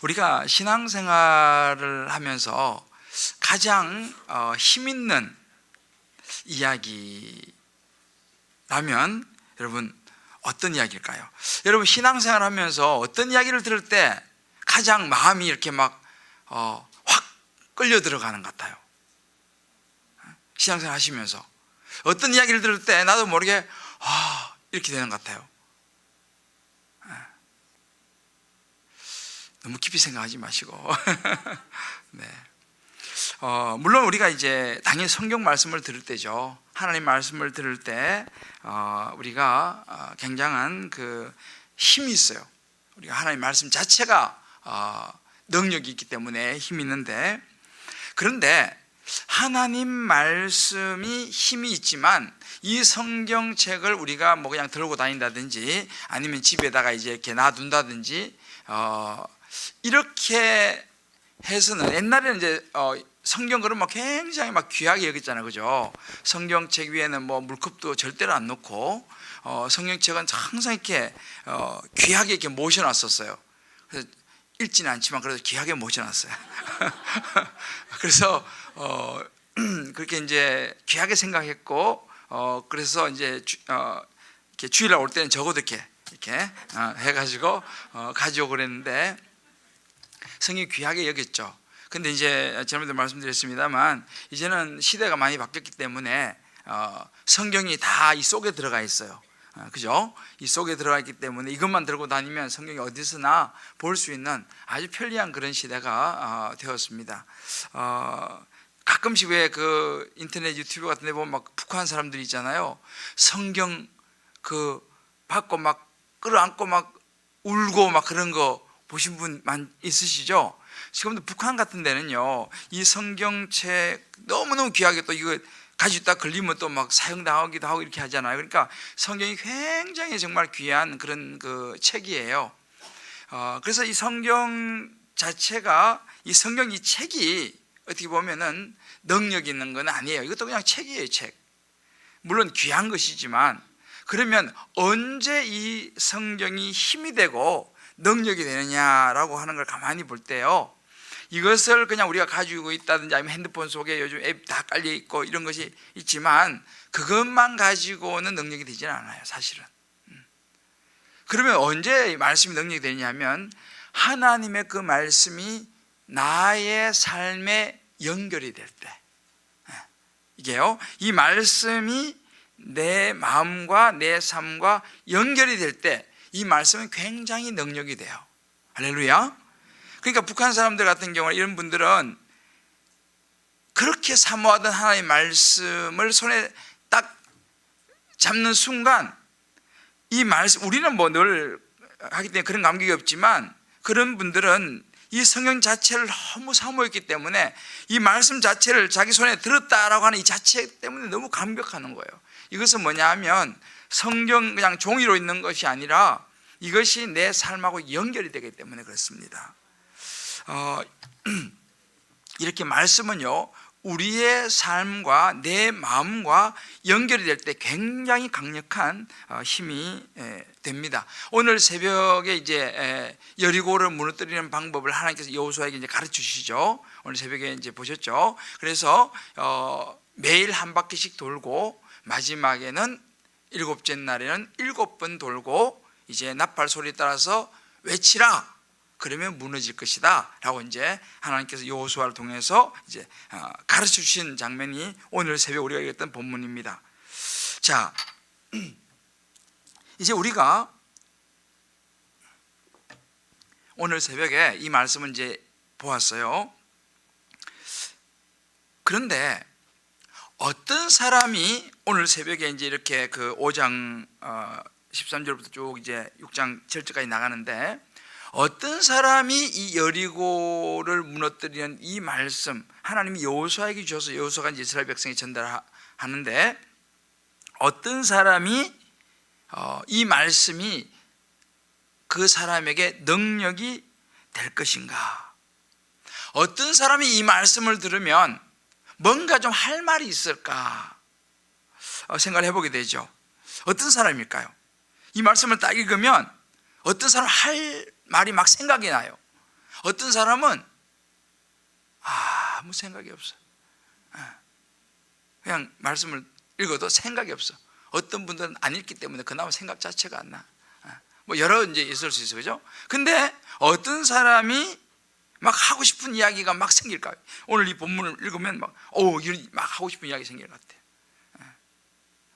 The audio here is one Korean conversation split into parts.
우리가 신앙생활을 하면서 가장 힘 있는 이야기라면 여러분 어떤 이야기일까요? 여러분 신앙생활 하면서 어떤 이야기를 들을 때 가장 마음이 이렇게 막 확 끌려 들어가는 것 같아요? 신앙생활 하시면서 어떤 이야기를 들을 때 나도 모르게 이렇게 되는 것 같아요. 너무 깊이 생각하지 마시고 네. 물론 우리가 이제 당연히 성경 말씀을 들을 때죠. 하나님 말씀을 들을 때 우리가 굉장한 그 힘이 있어요. 우리가 하나님 말씀 자체가 능력이 있기 때문에 힘이 있는데, 그런데 하나님 말씀이 힘이 있지만 이 성경책을 우리가 뭐 그냥 들고 다닌다든지 아니면 집에다가 이제 이렇게 놔둔다든지 이렇게 해서는, 옛날에는 이제 성경글은 막 굉장히 막 귀하게 여겼잖아요, 그죠? 성경책 위에는 뭐 물컵도 절대로 안 놓고 성경책은 항상 이렇게 귀하게 이렇게 모셔놨었어요. 그래서 읽지는 않지만 그래도 귀하게 모셔놨어요. 그래서 그렇게 이제 귀하게 생각했고, 그래서 이제 이렇게 주일날 올 때는 적어도 이렇게 해가지고 가져오고 그랬는데 성경이 귀하게 여겼죠. 근데 이제 지난번에도 말씀드렸습니다만 이제는 시대가 많이 바뀌었기 때문에 성경이 다 이 속에 들어가 있어요. 그죠? 이 속에 들어가 있기 때문에 이것만 들고 다니면 성경이 어디서나 볼 수 있는 아주 편리한 그런 시대가 되었습니다. 가끔씩 왜 그 인터넷 유튜브 같은 데 보면 막 북한 사람들이 있잖아요. 성경 받고 막 끌어안고 막 울고 막 그런 거 보신 분 있으시죠? 지금도 북한 같은 데는요, 이 성경책 너무너무 귀하게 또 이거 가지고 있다 걸리면 또 막 사형당하기도 하고 이렇게 하잖아요. 그러니까 성경이 굉장히 정말 귀한 그런 그 책이에요. 그래서 이 성경 자체가, 이 성경 이 책이 어떻게 보면은 능력 있는 건 아니에요. 이것도 그냥 책이에요, 책. 물론 귀한 것이지만, 그러면 언제 이 성경이 힘이 되고 능력이 되느냐라고 하는 걸 가만히 볼 때요, 이것을 그냥 우리가 가지고 있다든지 아니면 핸드폰 속에 요즘 앱 다 깔려 있고 이런 것이 있지만 그것만 가지고는 능력이 되지는 않아요, 사실은. 그러면 언제 말씀이 능력이 되냐면 하나님의 그 말씀이 나의 삶에 연결이 될 때, 이게요, 이 말씀이 내 마음과 내 삶과 연결이 될 때 이 말씀은 굉장히 능력이 돼요. 할렐루야. 그러니까 북한 사람들 같은 경우는, 이런 분들은 그렇게 사모하던 하나님의 말씀을 손에 딱 잡는 순간 이 말씀, 우리는 뭐 늘 하기 때문에 그런 감격이 없지만 그런 분들은 이 성경 자체를 너무 사모했기 때문에 이 말씀 자체를 자기 손에 들었다라고 하는 이 자체 때문에 너무 감격하는 거예요. 이것은 뭐냐 하면 성경 그냥 종이로 있는 것이 아니라 이것이 내 삶하고 연결이 되기 때문에 그렇습니다. 이렇게 말씀은요, 우리의 삶과 내 마음과 연결이 될 때 굉장히 강력한 힘이 됩니다. 오늘 새벽에 이제 여리고를 무너뜨리는 방법을 하나님께서 여호수아에게 이제 가르쳐 주시죠. 오늘 새벽에 이제 보셨죠. 그래서 매일 한 바퀴씩 돌고 마지막에는 7째 날에는 7번 돌고 이제 나팔 소리에 따라서 외치라. 그러면 무너질 것이다 라고 이제 하나님께서 여호수아를 통해서 이제 가르쳐 주신 장면이 오늘 새벽 우리가 읽었던 본문입니다. 자, 이제 우리가 오늘 새벽에 이 말씀을 이제 보았어요. 그런데 어떤 사람이 오늘 새벽에 이제 이렇게 그 5장 13절부터 쭉 이제 6장 7절까지 나가는데, 어떤 사람이 이 여리고를 무너뜨리는 이 말씀, 하나님이 여호수아에게 주셔서 여호수아가 이제 이스라엘 백성에 전달하는데, 어떤 사람이 이 말씀이 그 사람에게 능력이 될 것인가? 어떤 사람이 이 말씀을 들으면 뭔가 좀 할 말이 있을까 생각을 해보게 되죠. 어떤 사람일까요? 이 말씀을 딱 읽으면 어떤 사람 할 말이 막 생각이 나요. 어떤 사람은 아무 생각이 없어. 그냥 말씀을 읽어도 생각이 없어. 어떤 분들은 안 읽기 때문에 그나마 생각 자체가 안 나. 뭐 여러 이제 있을 수 있어, 그죠? 근데 어떤 사람이 막 하고 싶은 이야기가 막 생길까요? 오늘 이 본문을 읽으면 이런 막 하고 싶은 이야기 생길 것 같아요.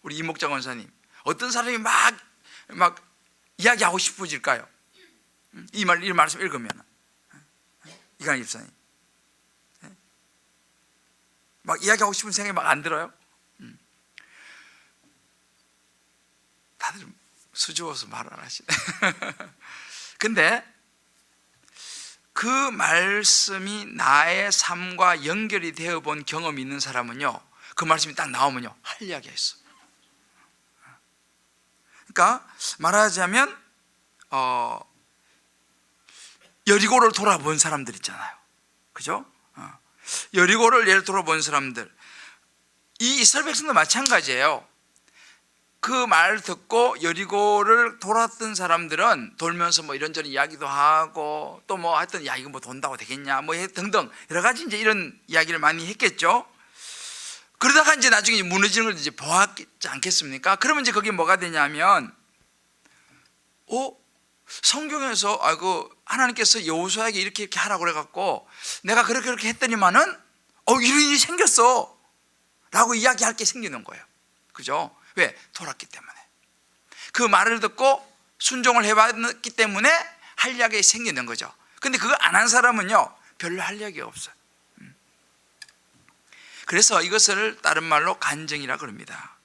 우리 이목장 원사님, 어떤 사람이 막 이야기하고 싶어질까요? 이 말씀 읽으면 이관희 집사님, 막 이야기하고 싶은 생각이 막 안 들어요? 다들 수줍어서 말 안 하시네. 근데 그 말씀이 나의 삶과 연결이 되어 본 경험이 있는 사람은요, 그 말씀이 딱 나오면요 할 이야기가 있어. 그러니까 말하자면 여리고를 돌아본 사람들 있잖아요, 그죠? 여리고를 예를 돌아본 사람들, 이 이스라엘 백성도 마찬가지예요. 그 말을 듣고 여리고를 돌았던 사람들은 돌면서 뭐 이런저런 이야기도 하고 또 뭐 하여튼 야 이거 뭐 돈다고 되겠냐 뭐 등등 여러 가지 이제 이런 이야기를 많이 했겠죠. 그러다가 이제 나중에 무너지는 걸 이제 보았지 않겠습니까? 그러면 이제 그게 뭐가 되냐면 성경에서 하나님께서 여호수아에게 이렇게 하라고 그래갖고 내가 그렇게 했더니만은 이런 일이 생겼어 라고 이야기할 게 생기는 거예요, 그죠? 왜? 돌았기 때문에. 그 말을 듣고 순종을 해봤기 때문에 할 이야기가 생기는 거죠. 근데 그거 안 한 사람은요 별로 할 이야기가 없어요. 그래서 이것을 다른 말로 간증이라 그럽니다.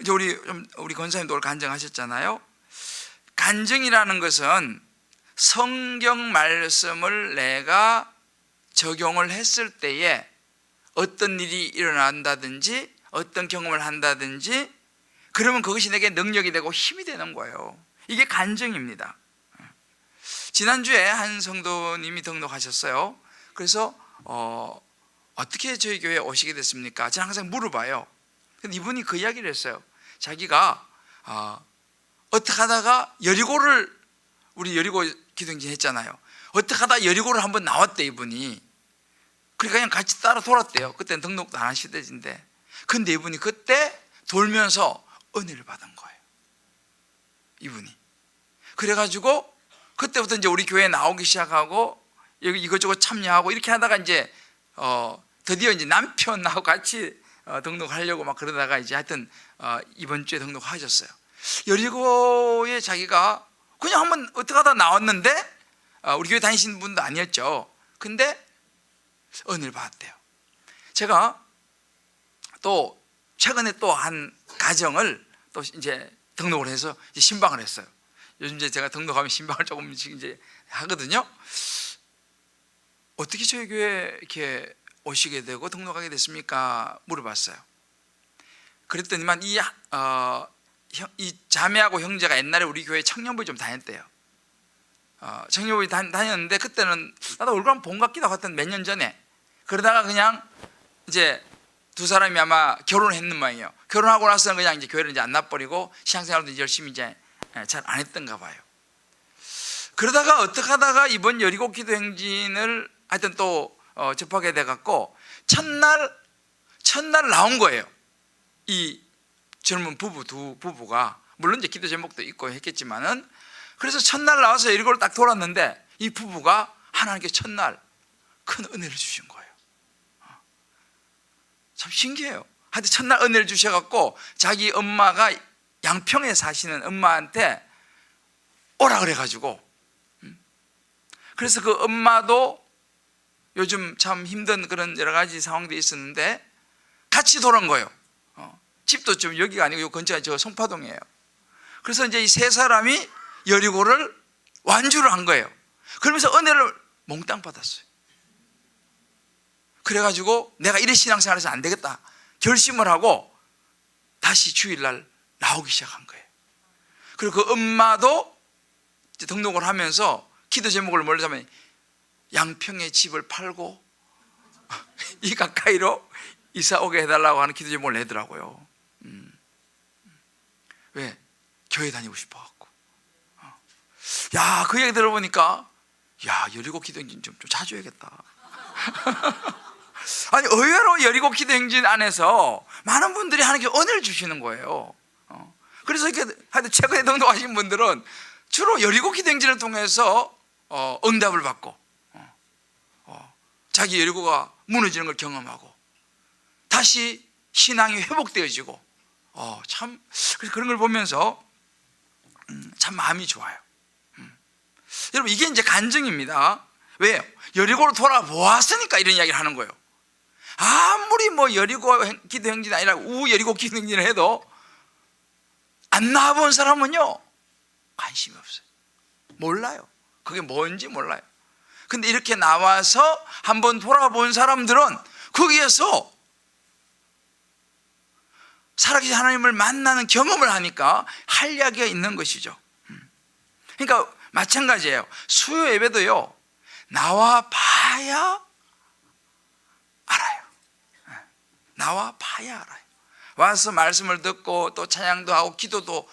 이제 우리 권사님도 오늘 간증하셨잖아요. 간증이라는 것은 성경 말씀을 내가 적용을 했을 때에 어떤 일이 일어난다든지 어떤 경험을 한다든지 그러면 그것이 내게 능력이 되고 힘이 되는 거예요. 이게 간증입니다. 지난주에 한 성도님이 등록하셨어요. 그래서 어떻게 저희 교회에 오시게 됐습니까? 저는 항상 물어봐요. 근데 이분이 그 이야기를 했어요. 자기가 어떻게 하다가 우리 여리고 기도행진 했잖아요. 어떻게 하다 여리고를 한번 나왔대, 이분이. 그러니까 그냥 같이 따라 돌았대요. 그때는 등록도 안 하시대진데. 근데 이분이 그때 돌면서 은혜를 받은 거예요, 이분이. 그래가지고 그때부터 이제 우리 교회에 나오기 시작하고 여기 이것저것 참여하고 이렇게 하다가 이제 드디어 이제 남편하고 같이 등록하려고 막 그러다가 이제 하여튼 이번 주에 등록하셨어요. 여리고에 자기가 그냥 한번 어떻게 하다 나왔는데 우리 교회 다니시는 분도 아니었죠. 근데 은혜를 받았대요. 제가 또 최근에 또 한 가정을 또 이제 등록을 해서 이제 신방을 했어요. 요즘 이제 제가 등록하면 신방을 조금씩 이제 하거든요. 어떻게 저희 교회 이렇게 오시게 되고 등록하게 됐습니까? 물어봤어요. 그랬더니만 이 자매하고 형제가 옛날에 우리 교회 청년부에 좀 다녔대요. 청년부에 다녔는데 그때는 나도 얼굴 한번 본 것 같기도 하고 몇 년 전에. 그러다가 그냥 이제 두 사람이 아마 결혼했는 모양이에요. 결혼하고 나서는 그냥 이제 교회를 이제 안 놔버리고 신앙생활도 열심히 이제 잘 안 했던가 봐요. 그러다가 어떻게 하다가 이번 여리고 기도행진을 하여튼 또 접하게 돼갖고 첫날 나온 거예요. 이 젊은 두 부부가 물론 이제 기도 제목도 있고 했겠지만은 그래서 첫날 나와서 여리고를 딱 돌았는데 이 부부가 하나님께 첫날 큰 은혜를 주신 거예요. 참 신기해요. 하여튼 첫날 은혜를 주셔갖고 자기 엄마가 양평에 사시는 엄마한테 오라 그래가지고 그래서 그 엄마도 요즘 참 힘든 그런 여러 가지 상황들이 있었는데 같이 돌아온 거예요. 집도 좀 여기가 아니고 요 근처가 저 송파동이에요. 그래서 이제 이 세 사람이 여리고를 완주를 한 거예요. 그러면서 은혜를 몽땅 받았어요. 그래가지고 내가 이래 신앙생활해서 안 되겠다 결심을 하고 다시 주일날 나오기 시작한 거예요. 그리고 그 엄마도 이제 등록을 하면서 기도 제목을 뭘로 하면 양평의 집을 팔고 이 가까이로 이사 오게 해달라고 하는 기도 제목을 내더라고요. 왜? 교회 다니고 싶어갖고. 야, 그 얘기 들어보니까 야, 여리고 기도행진 좀 자주 해야겠다. 아니, 의외로 여리고 기도행진 안에서 많은 분들이 하나님께 은혜를 주시는 거예요. 그래서 이렇게 하여튼 최근에 등록하신 분들은 주로 여리고 기도행진을 통해서 응답을 받고 자기 여리고가 무너지는 걸 경험하고 다시 신앙이 회복되어지고 참 그런 걸 보면서 참 마음이 좋아요. 여러분, 이게 이제 간증입니다. 왜요? 여리고로 돌아보았으니까 이런 이야기를 하는 거예요. 아무리 뭐 여리고 기도행진이 아니라 우여리고 기도행진을 해도 안 나와본 사람은요 관심이 없어요. 몰라요. 그게 뭔지 몰라요. 근데 이렇게 나와서 한번 돌아본 사람들은 거기에서 살아계신 하나님을 만나는 경험을 하니까 한량이 있는 것이죠. 그러니까 마찬가지예요. 수요 예배도요, 나와 봐야 알아요. 나와 봐야 알아요. 와서 말씀을 듣고 또 찬양도 하고 기도도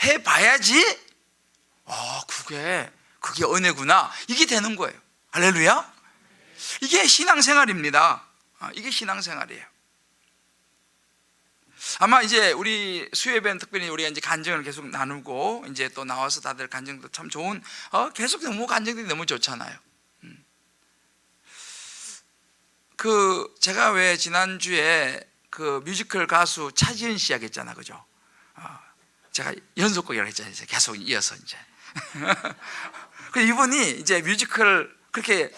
해봐야지 그게 은혜구나, 이게 되는 거예요. 할렐루야. 이게 신앙생활입니다. 이게 신앙생활이에요. 아마 이제 우리 수요예배는 특별히 우리가 이제 간증을 계속 나누고 이제 또 나와서 다들 간증도 참 좋은 계속 너무 간증들이 너무 좋잖아요. 제가 왜 지난주에 그 뮤지컬 가수 차지은 씨 이야기했잖아, 그죠? 제가 연속곡이라고 했잖아요. 계속 이어서 이제. 이분이 이제 뮤지컬 그렇게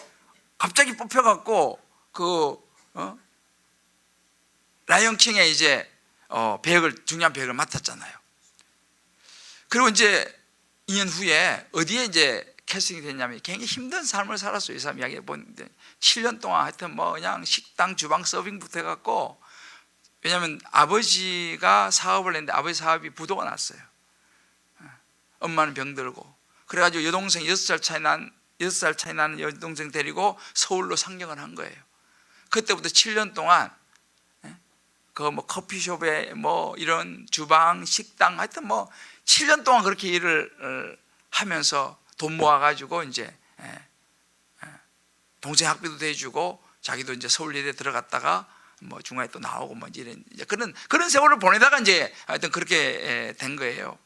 갑자기 뽑혀갖고 라이언킹에 이제 중요한 배역을 맡았잖아요. 그리고 이제 2년 후에 어디에 이제 캐스팅이 됐냐면 굉장히 힘든 삶을 살았어요. 이 사람 이야기 보는데 7년 동안 하여튼 뭐 그냥 식당 주방 서빙부터 해갖고, 왜냐하면 아버지가 사업을 했는데 아버지 사업이 부도가 났어요. 엄마는 병들고, 그래가지고 여동생 6살 차이 나는 여동생 데리고 서울로 상경을 한 거예요. 그때부터 7년 동안 뭐 커피숍에 뭐 이런 주방, 식당, 하여튼 뭐 7년 동안 그렇게 일을 하면서 돈 모아가지고 이제 동생 학비도 대주고 자기도 이제 서울예대 들어갔다가 뭐 중간에 또 나오고 뭐 이제 그런 세월을 보내다가 이제 하여튼 그렇게 된 거예요.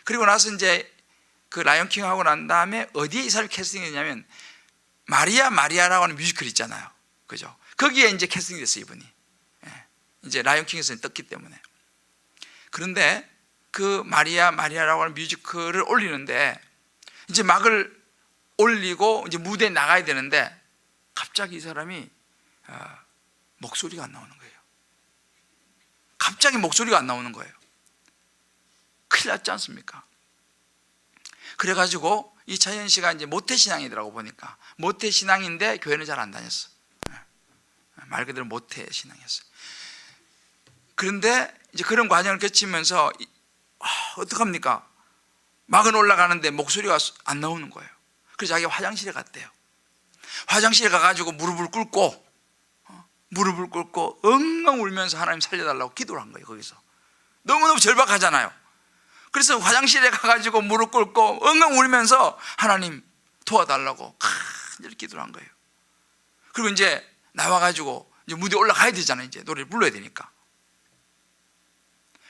그리고 나서 이제 그 라이언킹 하고 난 다음에 어디에 이 사람이 캐스팅했냐면 마리아라고 하는 뮤지컬 있잖아요, 그죠? 거기에 이제 캐스팅이 됐어요, 이분이. 이제 라이언킹에서 떴기 때문에. 그런데 그 마리아라고 하는 뮤지컬을 올리는데 이제 막을 올리고 이제 무대에 나가야 되는데 갑자기 이 사람이 목소리가 안 나오는 거예요. 갑자기 목소리가 안 나오는 거예요. 큰일 났지 않습니까? 그래가지고 이 차현 씨가 이제 모태신앙이더라고 보니까. 모태신앙인데 교회는 잘 안 다녔어. 말 그대로 모태신앙이었어요. 그런데 이제 그런 과정을 거치면서 어떡합니까? 막은 올라가는데 목소리가 안 나오는 거예요. 그래서 자기가 화장실에 갔대요. 화장실에 가가지고 무릎을 꿇고 엉엉 울면서 하나님 살려달라고 기도를 한 거예요. 거기서 너무너무 절박하잖아요. 그래서 화장실에 가가지고 무릎 꿇고 엉엉 울면서 하나님 도와달라고 간절히 기도를 한 거예요. 그리고 이제 나와가지고 이제 무대에 올라가야 되잖아요. 이제 노래를 불러야 되니까.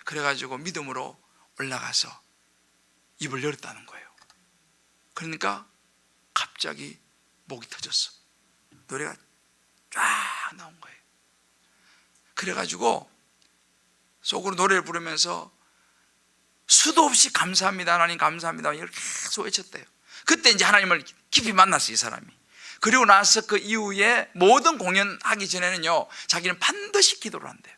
그래가지고 믿음으로 올라가서 입을 열었다는 거예요. 그러니까 갑자기 목이 터졌어. 노래가 쫙 나온 거예요. 그래가지고 속으로 노래를 부르면서 수도 없이 감사합니다, 하나님 감사합니다, 이렇게 계속 외쳤대요. 그때 이제 하나님을 깊이 만났어요, 이 사람이. 그리고 나서 그 이후에 모든 공연하기 전에는요, 자기는 반드시 기도를 한대요.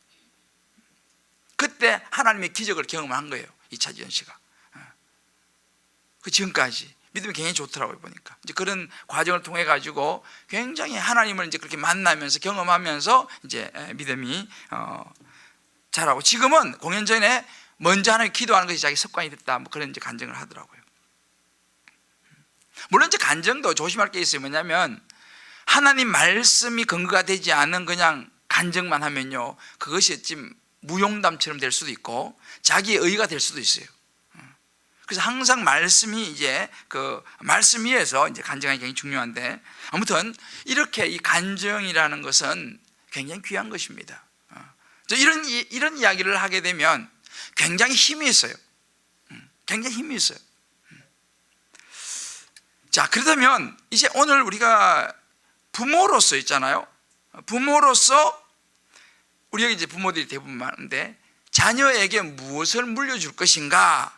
그때 하나님의 기적을 경험한 거예요, 이 차지연 씨가. 그 지금까지 믿음이 굉장히 좋더라고요, 보니까. 이제 그런 과정을 통해 가지고 굉장히 하나님을 이제 그렇게 만나면서 경험하면서 이제 믿음이 자라고, 지금은 공연 전에 먼저 하나님 기도하는 것이 자기 습관이 됐다, 뭐 그런 이제 간증을 하더라고요. 물론 이제 간증도 조심할 게 있어요. 뭐냐면 하나님 말씀이 근거가 되지 않은 그냥 간증만 하면요, 그것이 지금 무용담처럼 될 수도 있고 자기의 의가 될 수도 있어요. 그래서 항상 말씀이 이제 그 말씀 위에서 이제 간증하기 굉장히 중요한데, 아무튼 이렇게 이 간증이라는 것은 굉장히 귀한 것입니다. 이런 이야기를 하게 되면 굉장히 힘이 있어요. 굉장히 힘이 있어요. 자, 그렇다면 이제 오늘 우리가 부모로서 있잖아요. 부모로서 우리에게 이제 부모들이 대부분 많은데 자녀에게 무엇을 물려줄 것인가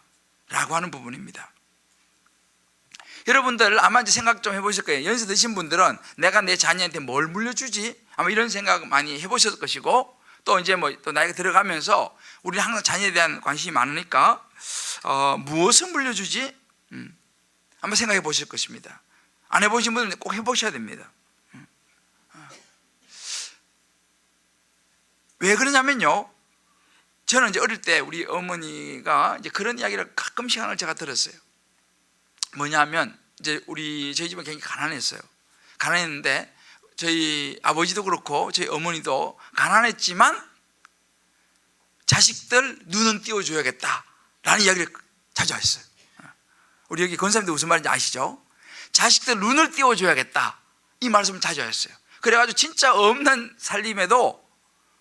라고 하는 부분입니다. 여러분들 아마 이제 생각 좀 해보실 거예요. 연세 드신 분들은 내가 내 자녀한테 뭘 물려주지? 아마 이런 생각 많이 해보셨을 것이고, 또 이제 뭐 또 나이가 들어가면서 우리는 항상 자녀에 대한 관심이 많으니까 무엇을 물려주지? 한번 생각해 보실 것입니다. 안 해보신 분들은 꼭 해보셔야 됩니다. 왜 그러냐면요, 저는 이제 어릴 때 우리 어머니가 이제 그런 이야기를 가끔씩 하는 걸 제가 들었어요. 뭐냐면 이제 저희 집은 굉장히 가난했어요. 가난했는데 저희 아버지도 그렇고 저희 어머니도 가난했지만 자식들 눈은 띄워줘야겠다라는 이야기를 자주 했어요. 우리 여기 권사님들 무슨 말인지 아시죠? 자식들 눈을 띄워줘야겠다, 이 말씀을 자주 했어요. 그래가지고 진짜 없는 살림에도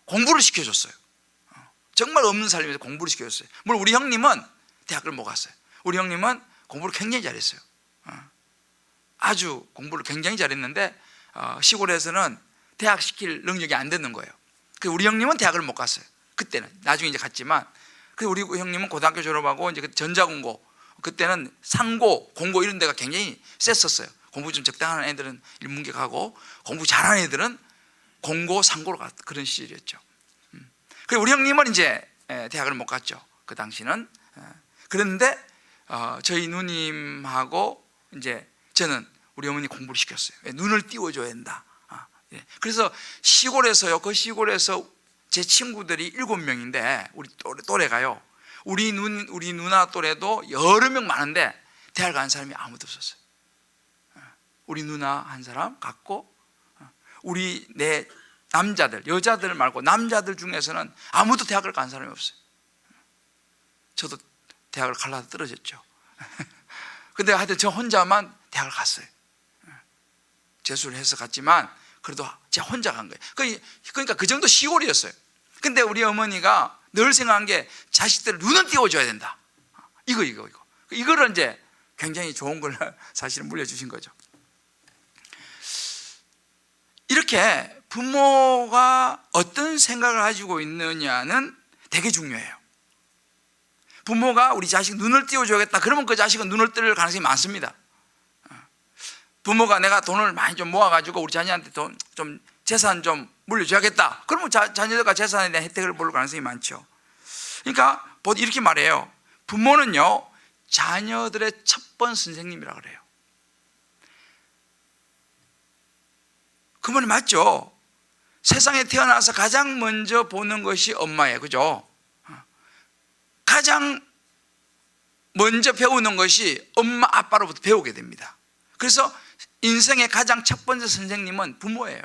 공부를 시켜줬어요. 정말 없는 살림에서 공부를 시켜줬어요. 물론 우리 형님은 대학을 못 갔어요. 우리 형님은 공부를 굉장히 잘했어요. 아주 공부를 굉장히 잘했는데 시골에서는 대학 시킬 능력이 안 되는 거예요. 그래서 우리 형님은 대학을 못 갔어요. 그때는. 나중에 이제 갔지만, 그래서 우리 형님은 고등학교 졸업하고 이제 전자공고, 그때는 상고, 공고 이런 데가 굉장히 셌었어요. 공부 좀 적당한 애들은 인문계 가고 공부 잘하는 애들은 공고, 상고로 갔, 그런 시절이었죠. 그리고 우리 형님은 이제 대학을 못 갔죠. 그 당시는. 그런데 저희 누님하고 이제 저는 우리 어머니 공부를 시켰어요. 눈을 띄워줘야 된다. 그래서 시골에서요, 그 시골에서 제 친구들이 7명인데 우리 또래가요, 우리 누나 또래도 여러 명 많은데 대학 간 사람이 아무도 없었어요. 우리 누나 한 사람 갔고, 우리 내 남자들, 여자들 말고 남자들 중에서는 아무도 대학을 간 사람이 없어요. 저도 대학을 갈라서 떨어졌죠. 근데 하여튼 저 혼자만 대학을 갔어요. 재수를 해서 갔지만 그래도 제가 혼자 간 거예요. 그러니까 그 정도 시골이었어요. 근데 우리 어머니가 늘 생각한 게 자식들을 눈은 띄워줘야 된다. 이거를 이제 굉장히 좋은 걸 사실은 물려주신 거죠. 이렇게 부모가 어떤 생각을 가지고 있느냐는 되게 중요해요. 부모가 우리 자식 눈을 띄워줘야겠다 그러면 그 자식은 눈을 뜰 가능성이 많습니다. 부모가 내가 돈을 많이 좀 모아가지고 우리 자녀한테 좀 재산 좀 물려줘야겠다 그러면 자녀들과 재산에 대한 혜택을 볼 가능성이 많죠. 그러니까 이렇게 말해요. 부모는요, 자녀들의 첫 번 선생님이라 그래요. 그 말이 맞죠. 세상에 태어나서 가장 먼저 보는 것이 엄마예요. 그죠? 가장 먼저 배우는 것이 엄마 아빠로부터 배우게 됩니다. 그래서 인생의 가장 첫 번째 선생님은 부모예요.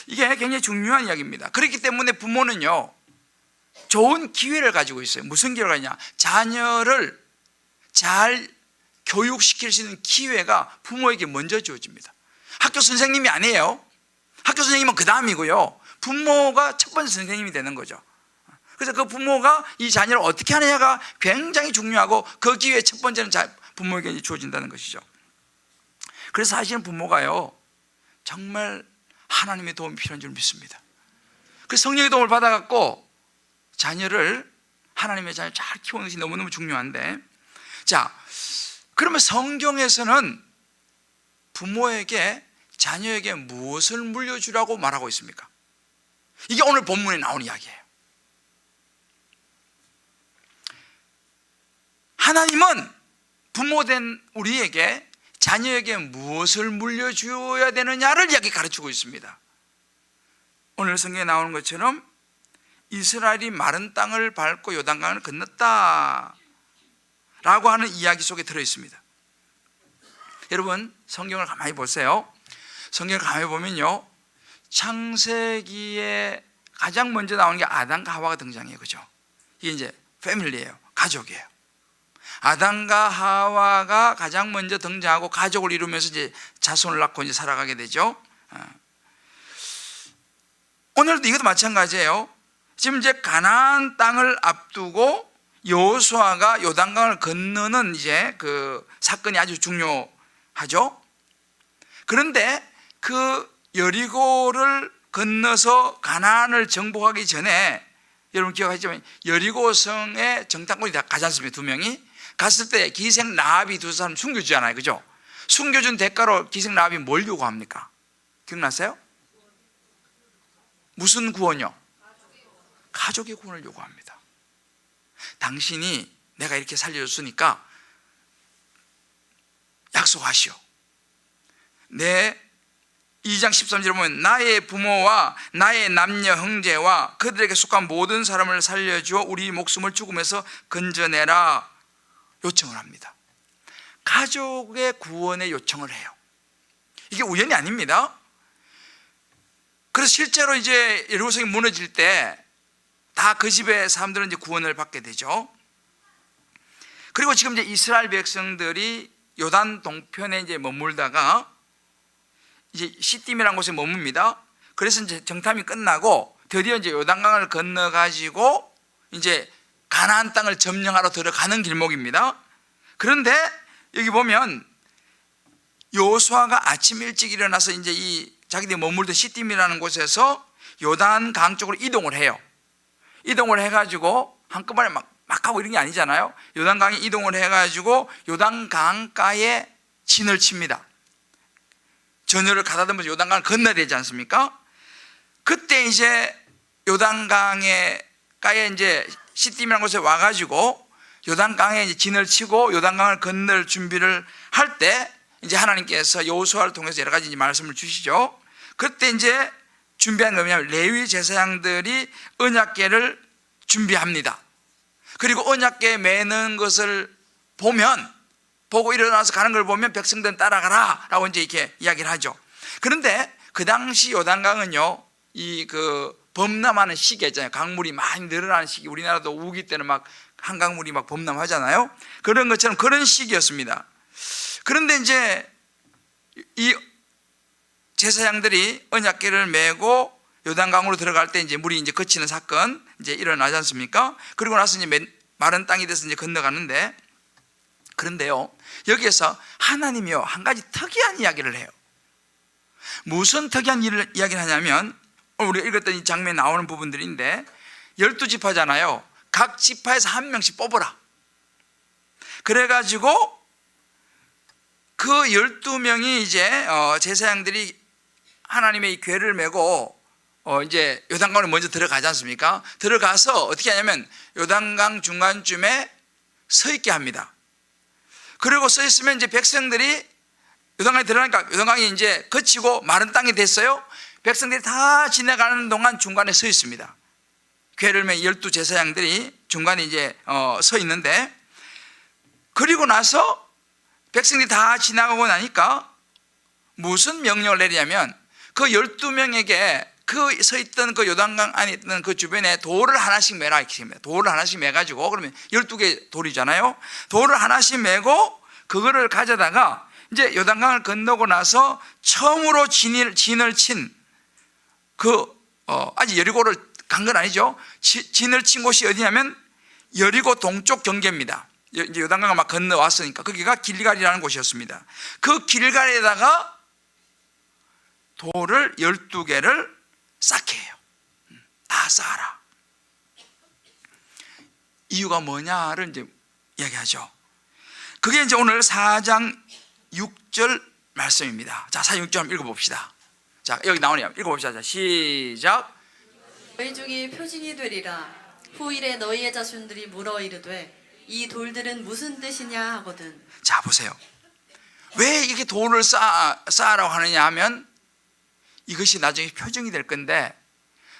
이게 굉장히 중요한 이야기입니다. 그렇기 때문에 부모는요, 좋은 기회를 가지고 있어요. 무슨 기회가 있냐? 자녀를 잘 교육시킬 수 있는 기회가 부모에게 먼저 주어집니다. 학교 선생님이 아니에요. 학교 선생님은 그 다음이고요, 부모가 첫 번째 선생님이 되는 거죠. 그래서 그 부모가 이 자녀를 어떻게 하느냐가 굉장히 중요하고 그 기회의 첫 번째는 부모에게 주어진다는 것이죠. 그래서 사실은 부모가요, 정말 하나님의 도움이 필요한 줄 믿습니다. 그래서 성령의 도움을 받아갖고 자녀를, 하나님의 자녀를 잘 키우는 것이 너무너무 중요한데, 자, 그러면 성경에서는 부모에게, 자녀에게 무엇을 물려주라고 말하고 있습니까? 이게 오늘 본문에 나온 이야기예요. 하나님은 부모된 우리에게, 자녀에게 무엇을 물려주어야 되느냐를 이야기 가르치고 있습니다. 오늘 성경에 나오는 것처럼 이스라엘이 마른 땅을 밟고 요단강을 건넜다 라고 하는 이야기 속에 들어있습니다. 여러분 성경을 가만히 보세요. 성경을 가만히 보면요, 창세기에 가장 먼저 나오는 게 아담과 하와가 등장해요. 그죠? 이게 이제 패밀리예요. 가족이에요. 아담과 하와가 가장 먼저 등장하고 가족을 이루면서 이제 자손을 낳고 이제 살아가게 되죠. 오늘도 이것도 마찬가지예요. 지금 이제 가나안 땅을 앞두고 여호수아가 요단강을 건너는 이제 그 사건이 아주 중요하죠. 그런데 그 여리고를 건너서 가나안을 정복하기 전에 여러분 기억하시지만 여리고성에 정탐꾼이 다 가지 않습니까? 두 명이 갔을 때 기생 라합이 두 사람 숨겨주잖아요, 그죠? 숨겨준 대가로 기생 라합이 뭘 요구합니까? 기억나세요? 무슨 구원이요? 가족의 구원을 요구합니다. 당신이 내가 이렇게 살려줬으니까 약속하시오. 내 2장 13절에 보면 나의 부모와 나의 남녀 형제와 그들에게 속한 모든 사람을 살려주어 우리 목숨을 죽음에서 건져내라 요청을 합니다. 가족의 구원의 요청을 해요. 이게 우연이 아닙니다. 그래서 실제로 이제 여리고성이 무너질 때 다 그 집의 사람들은 이제 구원을 받게 되죠. 그리고 지금 이제 이스라엘 백성들이 요단 동편에 이제 머물다가 이제 시딤이라는 곳에 머뭅니다. 그래서 이제 정탐이 끝나고 드디어 이제 요단강을 건너 가지고 이제 가나안 땅을 점령하러 들어가는 길목입니다. 그런데 여기 보면 여호수아가 아침 일찍 일어나서 이제 이 자기들이 머물던 시딤이라는 곳에서 요단강 쪽으로 이동을 해요. 이동을 해가지고 한꺼번에 막 하고 이런 게 아니잖아요. 요단강에 이동을 해가지고 요단강가에 진을 칩니다. 전열을 가다듬어서 요단강을 건너야 되지 않습니까? 그때 이제 요단강에 이제 시딤이라는 곳에 와가지고 요단강에 이제 진을 치고 요단강을 건널 준비를 할 때 이제 하나님께서 여호수아를 통해서 여러 가지 이제 말씀을 주시죠. 그때 이제 준비한 게 뭐냐면 레위 제사장들이 언약궤를 준비합니다. 그리고 언약궤에 매는 것을 보고 일어나서 가는 걸 보면 백성들은 따라가라 라고 이제 이렇게 이야기를 하죠. 그런데 그 당시 요단강은요, 이 그 범람하는 시기 있잖아요. 강물이 많이 늘어나는 시기, 우리나라도 우기 때는 막 한강물이 막 범람하잖아요. 그런 것처럼 그런 시기였습니다. 그런데 이제 이 제사장들이 언약궤를 메고 요단강으로 들어갈 때 이제 물이 이제 거치는 사건 이제 일어나지 않습니까? 그리고 나서 이제 마른 땅이 돼서 이제 건너가는데, 그런데요, 여기에서 하나님이요 한 가지 특이한 이야기를 해요. 무슨 특이한 이야기를 하냐면, 우리가 읽었던 이 장면에 나오는 부분들인데 12지파잖아요. 각 지파에서 한 명씩 뽑으라. 그래가지고 그 12명이 이제 제사장들이 하나님의 이 궤를 메고 이제 요단강으로 먼저 들어가지 않습니까? 들어가서 어떻게 하냐면 요단강 중간쯤에 서 있게 합니다. 그리고 서 있으면 이제 백성들이 요단강에 들어가니까 요단강이 이제 거치고 마른 땅이 됐어요. 백성들이 다 지나가는 동안 중간에 서 있습니다. 궤를 맨 12 제사장들이 중간에 이제 서 있는데, 그리고 나서 백성들이 다 지나가고 나니까 무슨 명령을 내리냐면 그 12명에게 그 서 있던 그 요단강 안에 있던 그 주변에 돌을 하나씩 매라 이렇게 합니다. 돌을 하나씩 매가지고, 그러면 12개 돌이잖아요. 돌을 하나씩 매고 그거를 가져다가 이제 요단강을 건너고 나서 처음으로 진을 친 아직 여리고를 간 건 아니죠. 진을 친 곳이 어디냐면 여리고 동쪽 경계입니다. 이제 요단강을 막 건너왔으니까 거기가 길갈이라는 곳이었습니다. 그 길갈에다가 돌을 12개를 쌓게 해요. 다 쌓아라. 이유가 뭐냐를 이제 이야기하죠. 그게 이제 오늘 4장 6절 말씀입니다. 자, 4장 6절 한번 읽어봅시다. 자, 여기 나오네요. 읽어봅시다. 자, 시작. 너희 중에 표징이 되리라. 후일에 너희의 자손들이 물어 이르되 이 돌들은 무슨 뜻이냐 하거든. 자, 보세요. 왜 이렇게 돌을 쌓으라고 하느냐 하면 이것이 나중에 표징이 될 건데,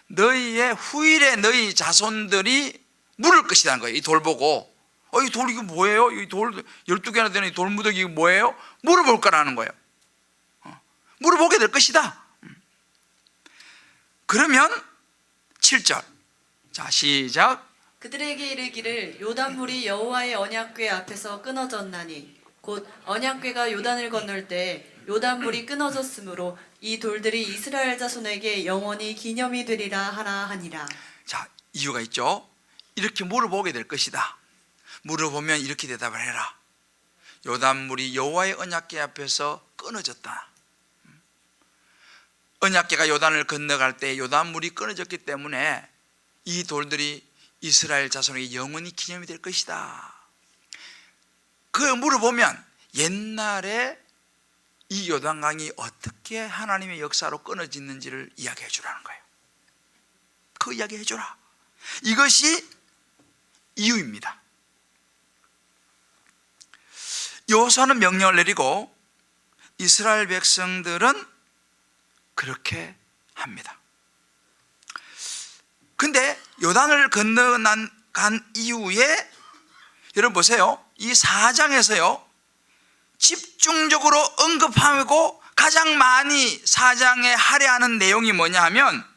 너희의 후일에 너희 자손들이 물을 것이라는 거예요. 이 돌 보고 이 돌 이거 뭐예요? 이 돌 12개나 되는 이 돌무더기 이거 뭐예요? 물어볼 거라는 거예요. 물어보게 될 것이다. 그러면 7절. 자, 시작. 그들에게 이르기를 요단물이 여호와의 언약궤 앞에서 끊어졌나니 곧 언약궤가 요단을 건널 때 요단물이 끊어졌으므로 이 돌들이 이스라엘 자손에게 영원히 기념이 되리라 하라 하니라. 자, 이유가 있죠. 이렇게 물어보게 될 것이다. 물어보면 이렇게 대답을 해라. 요단물이 여호와의 언약궤 앞에서 끊어졌다. 언약궤가 요단을 건너갈 때 요단물이 끊어졌기 때문에 이 돌들이 이스라엘 자손에게 영원히 기념이 될 것이다. 그 물어보면 옛날에 이 요단강이 어떻게 하나님의 역사로 끊어졌는지를 이야기해 주라는 거예요. 그 이야기 해주라. 이것이 이유입니다. 여호수아는 명령을 내리고 이스라엘 백성들은 그렇게 합니다. 근데 요단을 건너간 이후에 여러분 보세요. 이 4장에서요 집중적으로 언급하고 가장 많이 4장에 할애하는 내용이 뭐냐 하면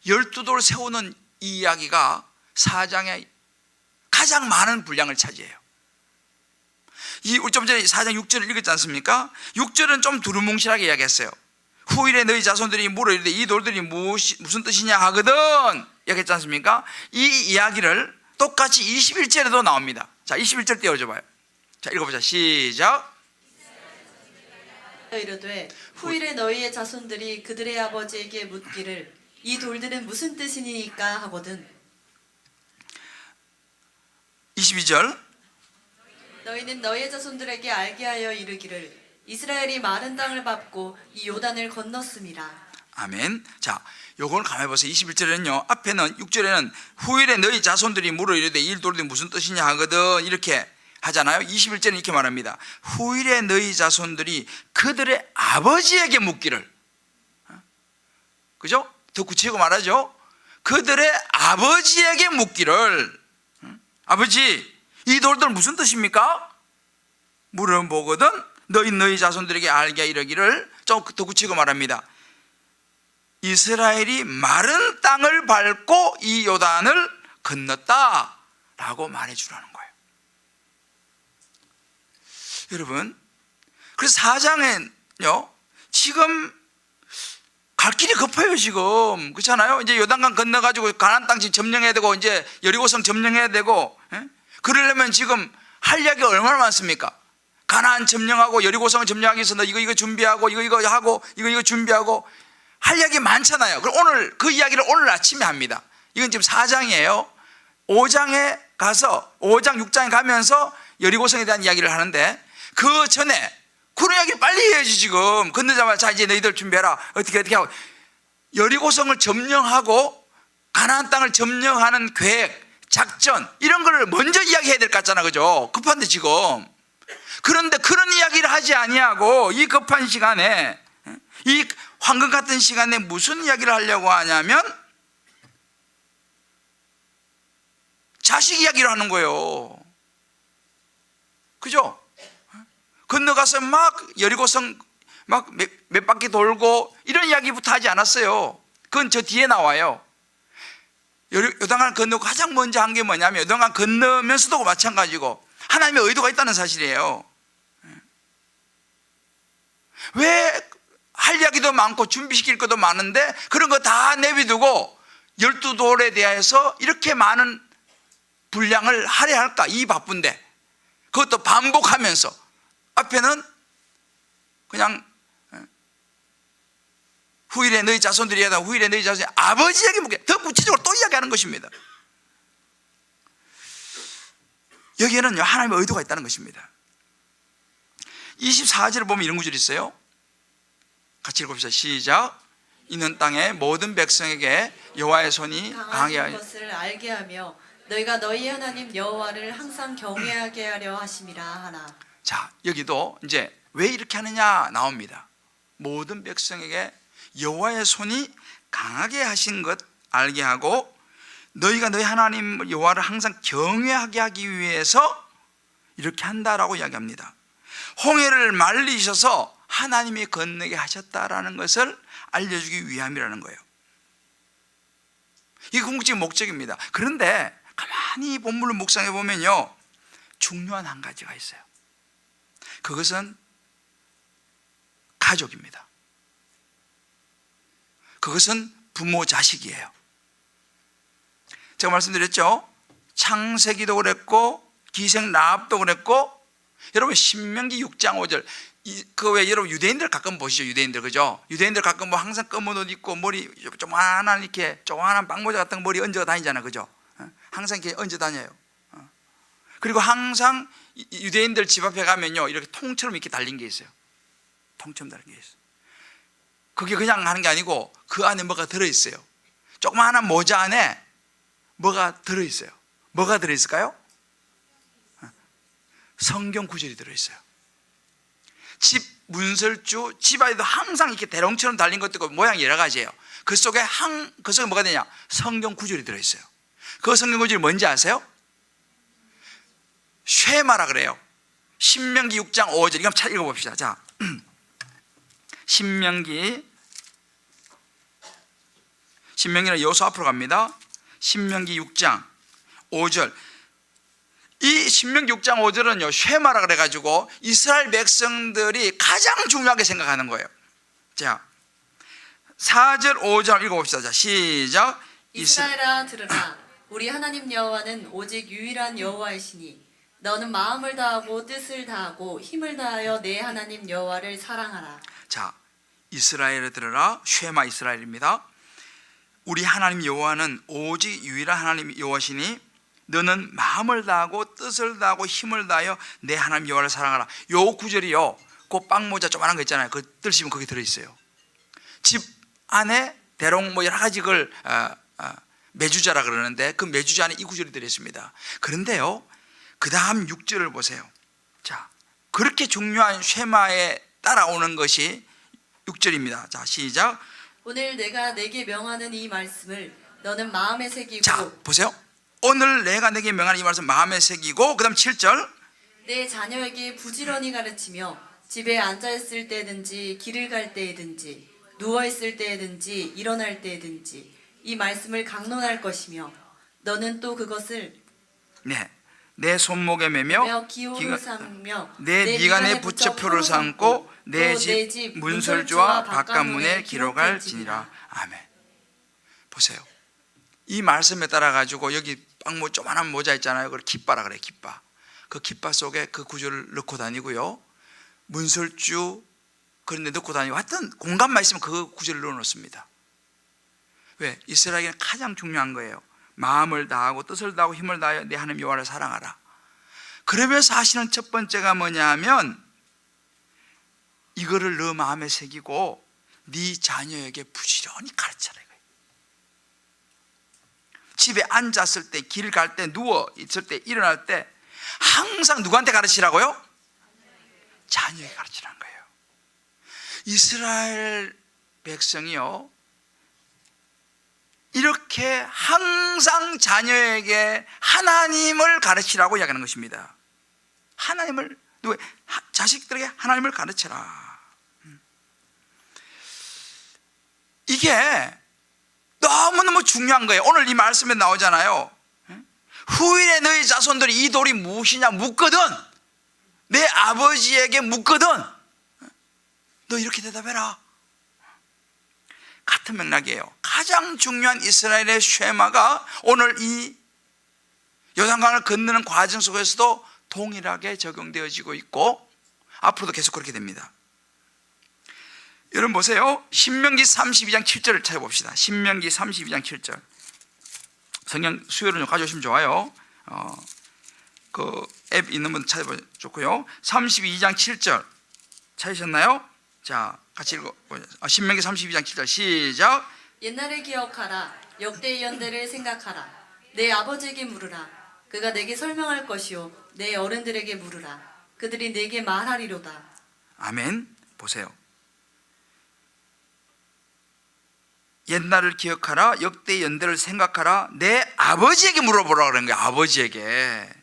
12돌 세우는 이 이야기가 4장에 가장 많은 분량을 차지해요. 좀 전에 4장 6절을 읽었지 않습니까? 6절은 좀 두루뭉실하게 이야기했어요. 후일에 너희 자손들이 물어 이르되 이 돌들이 무슨 뜻이냐 하거든 이야기했지 않습니까? 이 이야기를 똑같이 21절에도 나옵니다. 자, 21절 띄워줘 봐요. 자, 읽어보자. 시작. 이르되 후일에 너희의 자손들이 그들의 아버지에게 묻기를 이 돌들은 무슨 뜻이니까 하거든. 22절. 너희는 너희의 자손들에게 알게 하여 이르기를 이스라엘이 마른 땅을 밟고 이 요단을 건넜음이라. 아멘. 자, 요걸 가만히 보세요. 21절에는요 앞에는 6절에는 후일에 너희 자손들이 물어 이르되 이 돌들이 무슨 뜻이냐 하거든 이렇게 하잖아요. 21절은 이렇게 말합니다. 후일에 너희 자손들이 그들의 아버지에게 묻기를, 그죠? 더 구체적으로 말하죠. 그들의 아버지에게 묻기를, 아버지 이 돌들 무슨 뜻입니까? 물어보거든 너희 자손들에게 알게 이르기를, 좀 더 구체적으로 말합니다. 이스라엘이 마른 땅을 밟고 이 요단을 건넜다 라고 말해주라는 거예요. 여러분, 그래서 4장은요 지금 갈 길이 급해요. 지금 그렇잖아요. 이제 요단강 건너가지고 가나안 땅 점령해야 되고 이제 여리고성 점령해야 되고, 그러려면 지금 할 이야기가 얼마나 많습니까? 가나안 점령하고 여리고성을 점령하기 위해서 너 이거 준비하고 이거 하고 이거 준비하고 할 이야기 많잖아요. 그럼 오늘 그 이야기를 오늘 아침에 합니다. 이건 지금 4장이에요 5장에 가서 5장 6장에 가면서 여리고성에 대한 이야기를 하는데 그 전에 그런 이야기를 빨리 해야지. 지금 건너자마자 자 이제 너희들 준비해라 어떻게 하고 여리고성을 점령하고 가나안 땅을 점령하는 계획 작전 이런 걸 먼저 이야기해야 될 것 같잖아. 그죠? 급한데 지금. 그런데 그런 이야기를 하지 아니하고 이 급한 시간에, 이 황금 같은 시간에 무슨 이야기를 하려고 하냐면 자식 이야기를 하는 거예요. 그죠? 건너가서 막 여리고성 막 몇 바퀴 돌고 이런 이야기부터 하지 않았어요. 그건 저 뒤에 나와요. 요단강을 건너고 가장 먼저 한 게 뭐냐면 요단강 건너면서도 마찬가지고 하나님의 의도가 있다는 사실이에요. 왜 할 이야기도 많고 준비시킬 것도 많은데 그런 거 다 내비두고 12돌에 대해서 이렇게 많은 분량을 할애할까? 이 바쁜데 그것도 반복하면서 앞에는 그냥 후일에 너희 자손들이 하다 후일에 너희 자손이 아버지에게 묻게 더 구체적으로 또 이야기하는 것입니다. 여기에는요 하나님의 의도가 있다는 것입니다. 24절을 보면 이런 구절이 있어요. 같이 읽어봅시다. 시작. 이는 땅의 모든 백성에게 여호와의 손이 강하게 하는 것을 알게 하며 너희가 너희 하나님 여호와를 항상 경외하게 하려 하심이라 하나. 자, 여기도 이제 왜 이렇게 하느냐 나옵니다. 모든 백성에게 여호와의 손이 강하게 하신 것 알게 하고 너희가 너희 하나님 여호와를 항상 경외하게 하기 위해서 이렇게 한다라고 이야기합니다. 홍해를 말리셔서 하나님이 건너게 하셨다라는 것을 알려주기 위함이라는 거예요. 이게 궁극적인 목적입니다. 그런데 가만히 가만히 본문을 묵상해 보면요, 중요한 한 가지가 있어요. 그것은 가족입니다. 그것은 부모 자식이에요. 제가 말씀드렸죠, 창세기도 그랬고 기생 라합도 그랬고, 여러분 신명기 6장 5절, 그 왜 여러분 유대인들 가끔 보시죠. 유대인들, 그죠? 유대인들 가끔 뭐 항상 검은 옷 입고 머리 조그만한 이렇게 조그만한 빵모자 같은 거 머리 얹어 다니잖아, 그죠? 항상 이렇게 얹어 다녀요. 그리고 항상 유대인들 집 앞에 가면요, 이렇게 통처럼 이렇게 달린 게 있어요. 통처럼 달린 게 있어요. 그게 그냥 하는 게 아니고 그 안에 뭐가 들어있어요. 조그마한 모자 안에 뭐가 들어있어요. 뭐가 들어있을까요? 성경 구절이 들어있어요. 집 문설주, 집 안에도 항상 이렇게 대롱처럼 달린 것도 있고 모양이 여러 가지예요. 그 속에 뭐가 되냐? 성경 구절이 들어있어요. 그 성경 구절이 뭔지 아세요? 쉐마라 그래요. 신명기 6장 5절. 이거 한번 읽어봅시다. 자, 신명기는 여호수아 앞으로 갑니다. 신명기 6장 5절. 이 신명기 6장 5절은요, 쉐마라 그래가지고 이스라엘 백성들이 가장 중요하게 생각하는 거예요. 자, 4절 5절 읽어봅시다. 자, 시작. 이스라엘아 들으라. 우리 하나님 여호와는 오직 유일한 여호와이시니 너는 마음을 다하고 뜻을 다하고 힘을 다하여 내 하나님 여호와를 사랑하라. 자, 이스라엘에 들으라. 쉐마 이스라엘입니다. 우리 하나님 여호와는 오직 유일한 하나님 여호와시니 너는 마음을 다하고 뜻을 다하고 힘을 다하여 내 하나님 여호와를 사랑하라. 요 구절이요, 그 빵모자 조그만한 거 있잖아요. 그 뜰시면 거기 들어있어요. 집 안에 대롱 뭐 여러 가지 걸 메주자라 그러는데 그 메주자 안에 이 구절이 들어있습니다. 그런데요, 그 다음 6절을 보세요. 자, 그렇게 중요한 쉐마에 따라오는 것이 6절입니다. 자, 시작. 오늘 내가 내게 명하는 이 말씀을 너는 마음에 새기고. 자, 보세요. 오늘 내가 내게 명하는 이 말씀 마음에 새기고, 그 다음 7절. 내 자녀에게 부지런히 가르치며 집에 앉아있을 때든지 길을 갈 때든지 누워있을 때든지 일어날 때든지 이 말씀을 강론할 것이며 너는 또 그것을 내 손목에 매며 기호를 삼며 내 미간에 붙여 표를 삼고 내 집 문설주와 바깥문에 기록할지니라. 아멘. 보세요. 이 말씀에 따라 가지고 여기 빵모 조그만한 모자 있잖아요. 그걸 깃바라 그래. 깃바. 그 깃바 속에 그 구절을 넣고 다니고요, 문설주 그런 데 넣고 다니고, 하여튼 공간만 있으면 그 구절을 넣어 놓습니다. 왜? 이스라엘에게는 가장 중요한 거예요. 마음을 다하고 뜻을 다하고 힘을 다하여 내 하나님 여호와를 사랑하라. 그러면서 하시는 첫 번째가 뭐냐면 이거를 너 마음에 새기고 네 자녀에게 부지런히 가르쳐라 이거예요. 집에 앉았을 때, 길 갈 때, 누워 있을 때, 일어날 때 항상 누구한테 가르치라고요? 자녀에게 가르치라는 거예요. 이스라엘 백성이요, 이렇게 항상 자녀에게 하나님을 가르치라고 이야기하는 것입니다. 하나님을, 자식들에게 하나님을 가르쳐라. 이게 너무너무 중요한 거예요. 오늘 이 말씀에 나오잖아요. 후일에 너희 자손들이 이 돌이 무엇이냐 묻거든, 내 아버지에게 묻거든 너 이렇게 대답해라. 같은 맥락이에요. 가장 중요한 이스라엘의 쉐마가 오늘 이 요단강을 건너는 과정 속에서도 동일하게 적용되어지고 있고 앞으로도 계속 그렇게 됩니다. 여러분 보세요. 신명기 32장 7절을 찾아봅시다. 신명기 32장 7절. 성경 수요를 좀 가져오시면 좋아요. 그 앱 있는 분 찾아보면 좋고요. 32장 7절 찾으셨나요? 자, 같이 읽어. 신명기 32장 7절 시작. 옛날을 기억하라. 역대의 연대를 생각하라. 내 아버지에게 물으라. 그가 내게 설명할 것이요 내 어른들에게 물으라. 그들이 내게 말하리로다. 아멘. 보세요. 옛날을 기억하라. 역대의 연대를 생각하라. 내 아버지에게 물어보라 그런 거야. 아버지에게.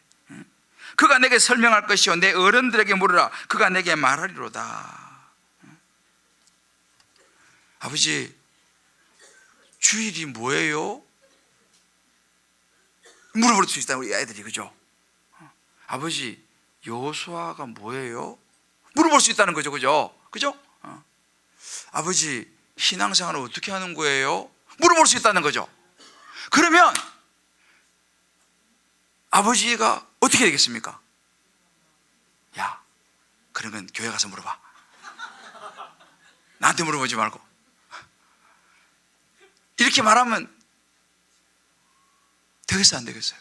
그가 내게 설명할 것이요 내 어른들에게 물으라. 그가 내게 말하리로다. 아버지, 주일이 뭐예요? 물어볼 수 있다 우리 애들이. 그죠? 아버지 여호수아가 뭐예요? 물어볼 수 있다는 거죠. 그죠? 그죠? 아버지 신앙생활을 어떻게 하는 거예요? 물어볼 수 있다는 거죠. 그러면 아버지가 어떻게 되겠습니까? 야, 그런 건 교회 가서 물어봐. 나한테 물어보지 말고. 이렇게 말하면 되겠어요, 안 되겠어요?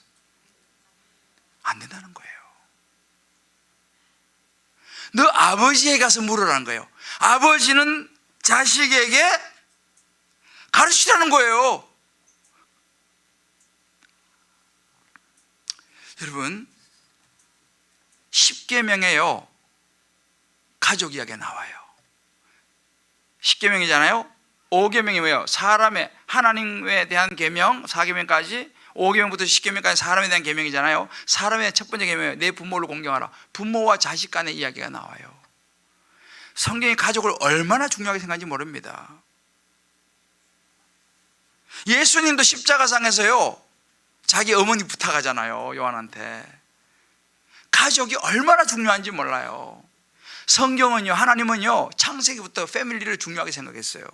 안 된다는 거예요. 너 아버지에게 가서 물으라는 거예요. 아버지는 자식에게 가르치라는 거예요. 여러분, 십계명에요 가족 이야기가 나와요. 십계명이잖아요. 5계명이 뭐예요? 사람의 하나님에 대한 계명, 4계명까지 5계명부터 10계명까지 사람에 대한 계명이잖아요. 사람의 첫 번째 계명이에요. 내 부모를 공경하라. 부모와 자식 간의 이야기가 나와요. 성경이 가족을 얼마나 중요하게 생각하는지 모릅니다. 예수님도 십자가상에서요 자기 어머니 부탁하잖아요. 요한한테. 가족이 얼마나 중요한지 몰라요. 성경은요, 하나님은요 창세기부터 패밀리를 중요하게 생각했어요.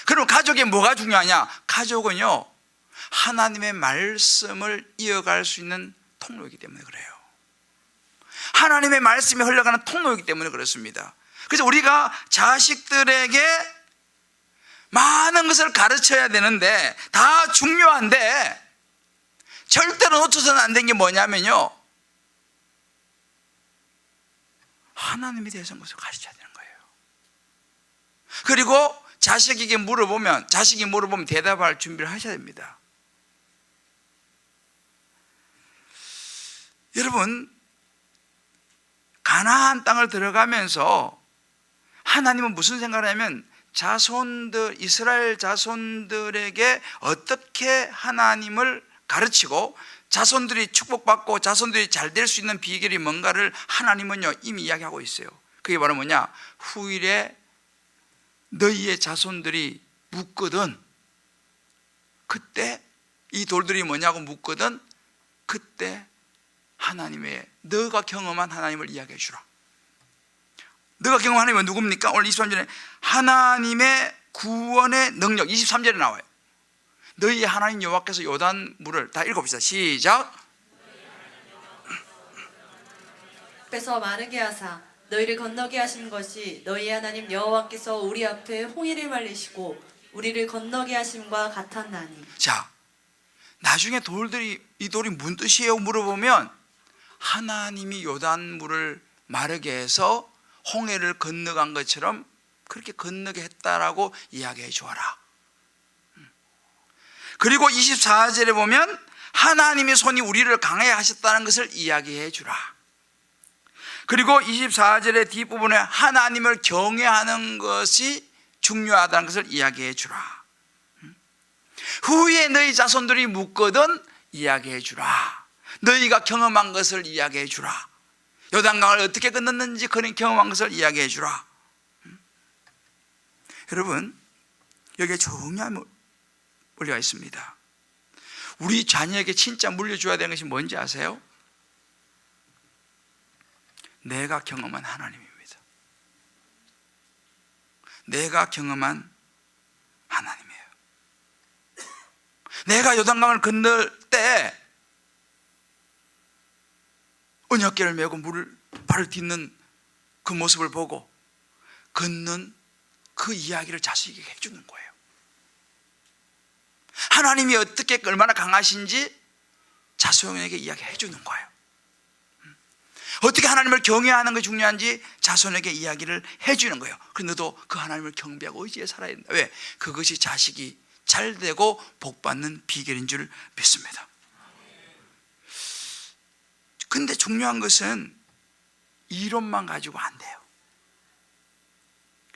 그럼 가족에 뭐가 중요하냐? 가족은요 하나님의 말씀을 이어갈 수 있는 통로이기 때문에 그래요. 하나님의 말씀이 흘러가는 통로이기 때문에 그렇습니다. 그래서 우리가 자식들에게 많은 것을 가르쳐야 되는데, 다 중요한데 절대로 놓쳐서는 안 되는 게 뭐냐면요, 하나님에 대해서 것을 가르쳐야 되는 거예요. 그리고 자식이 물어보면 대답할 준비를 하셔야 됩니다. 여러분, 가나안 땅을 들어가면서 하나님은 무슨 생각을 하냐면 이스라엘 자손들에게 어떻게 하나님을 가르치고 자손들이 축복받고 자손들이 잘 될 수 있는 비결이 뭔가를 하나님은요 이미 이야기하고 있어요. 그게 바로 뭐냐? 후일에 너희의 자손들이 묻거든, 그때 이 돌들이 뭐냐고 묻거든, 그때 너가 경험한 하나님을 이야기해 주라. 너가 경험한 하나님은 누굽니까? 오늘 23절에 하나님의 구원의 능력, 23절에 나와요. 너희 하나님 여호와께서 요단물을, 다 읽어봅시다. 시작. 앞에서 마르게 하사 너희를 건너게 하신 것이 너희 하나님 여호와께서 우리 앞에 홍해를 말리시고 우리를 건너게 하심과 같았나니. 자, 나중에 이 돌이 무슨 뜻이에요? 물어보면 하나님이 요단물을 마르게 해서 홍해를 건너간 것처럼 그렇게 건너게 했다라고 이야기해 주어라. 그리고 24절에 보면 하나님의 손이 우리를 강하게 하셨다는 것을 이야기해 주라. 그리고 24절의 뒷부분에 하나님을 경외하는 것이 중요하다는 것을 이야기해 주라. 후에 너희 자손들이 묻거든 이야기해 주라. 너희가 경험한 것을 이야기해 주라. 요단강을 어떻게 건넜는지 그런 경험한 것을 이야기해 주라. 여러분, 여기에 중요한 원리가 있습니다. 우리 자녀에게 진짜 물려줘야 되는 것이 뭔지 아세요? 내가 경험한 하나님입니다. 내가 경험한 하나님이에요. 내가 요단강을 건널 때 언약궤를 메고 발을 딛는 그 모습을 보고 걷는 그 이야기를 자식에게 해주는 거예요. 하나님이 어떻게 얼마나 강하신지 자손에게 이야기해 주는 거예요. 어떻게 하나님을 경외하는 것이 중요한지 자손에게 이야기를 해주는 거예요. 그런데 너도 그 하나님을 경배하고 의지해 살아야 된다. 왜? 그것이 자식이 잘 되고 복 받는 비결인 줄 믿습니다. 근데 중요한 것은 이론만 가지고 안 돼요.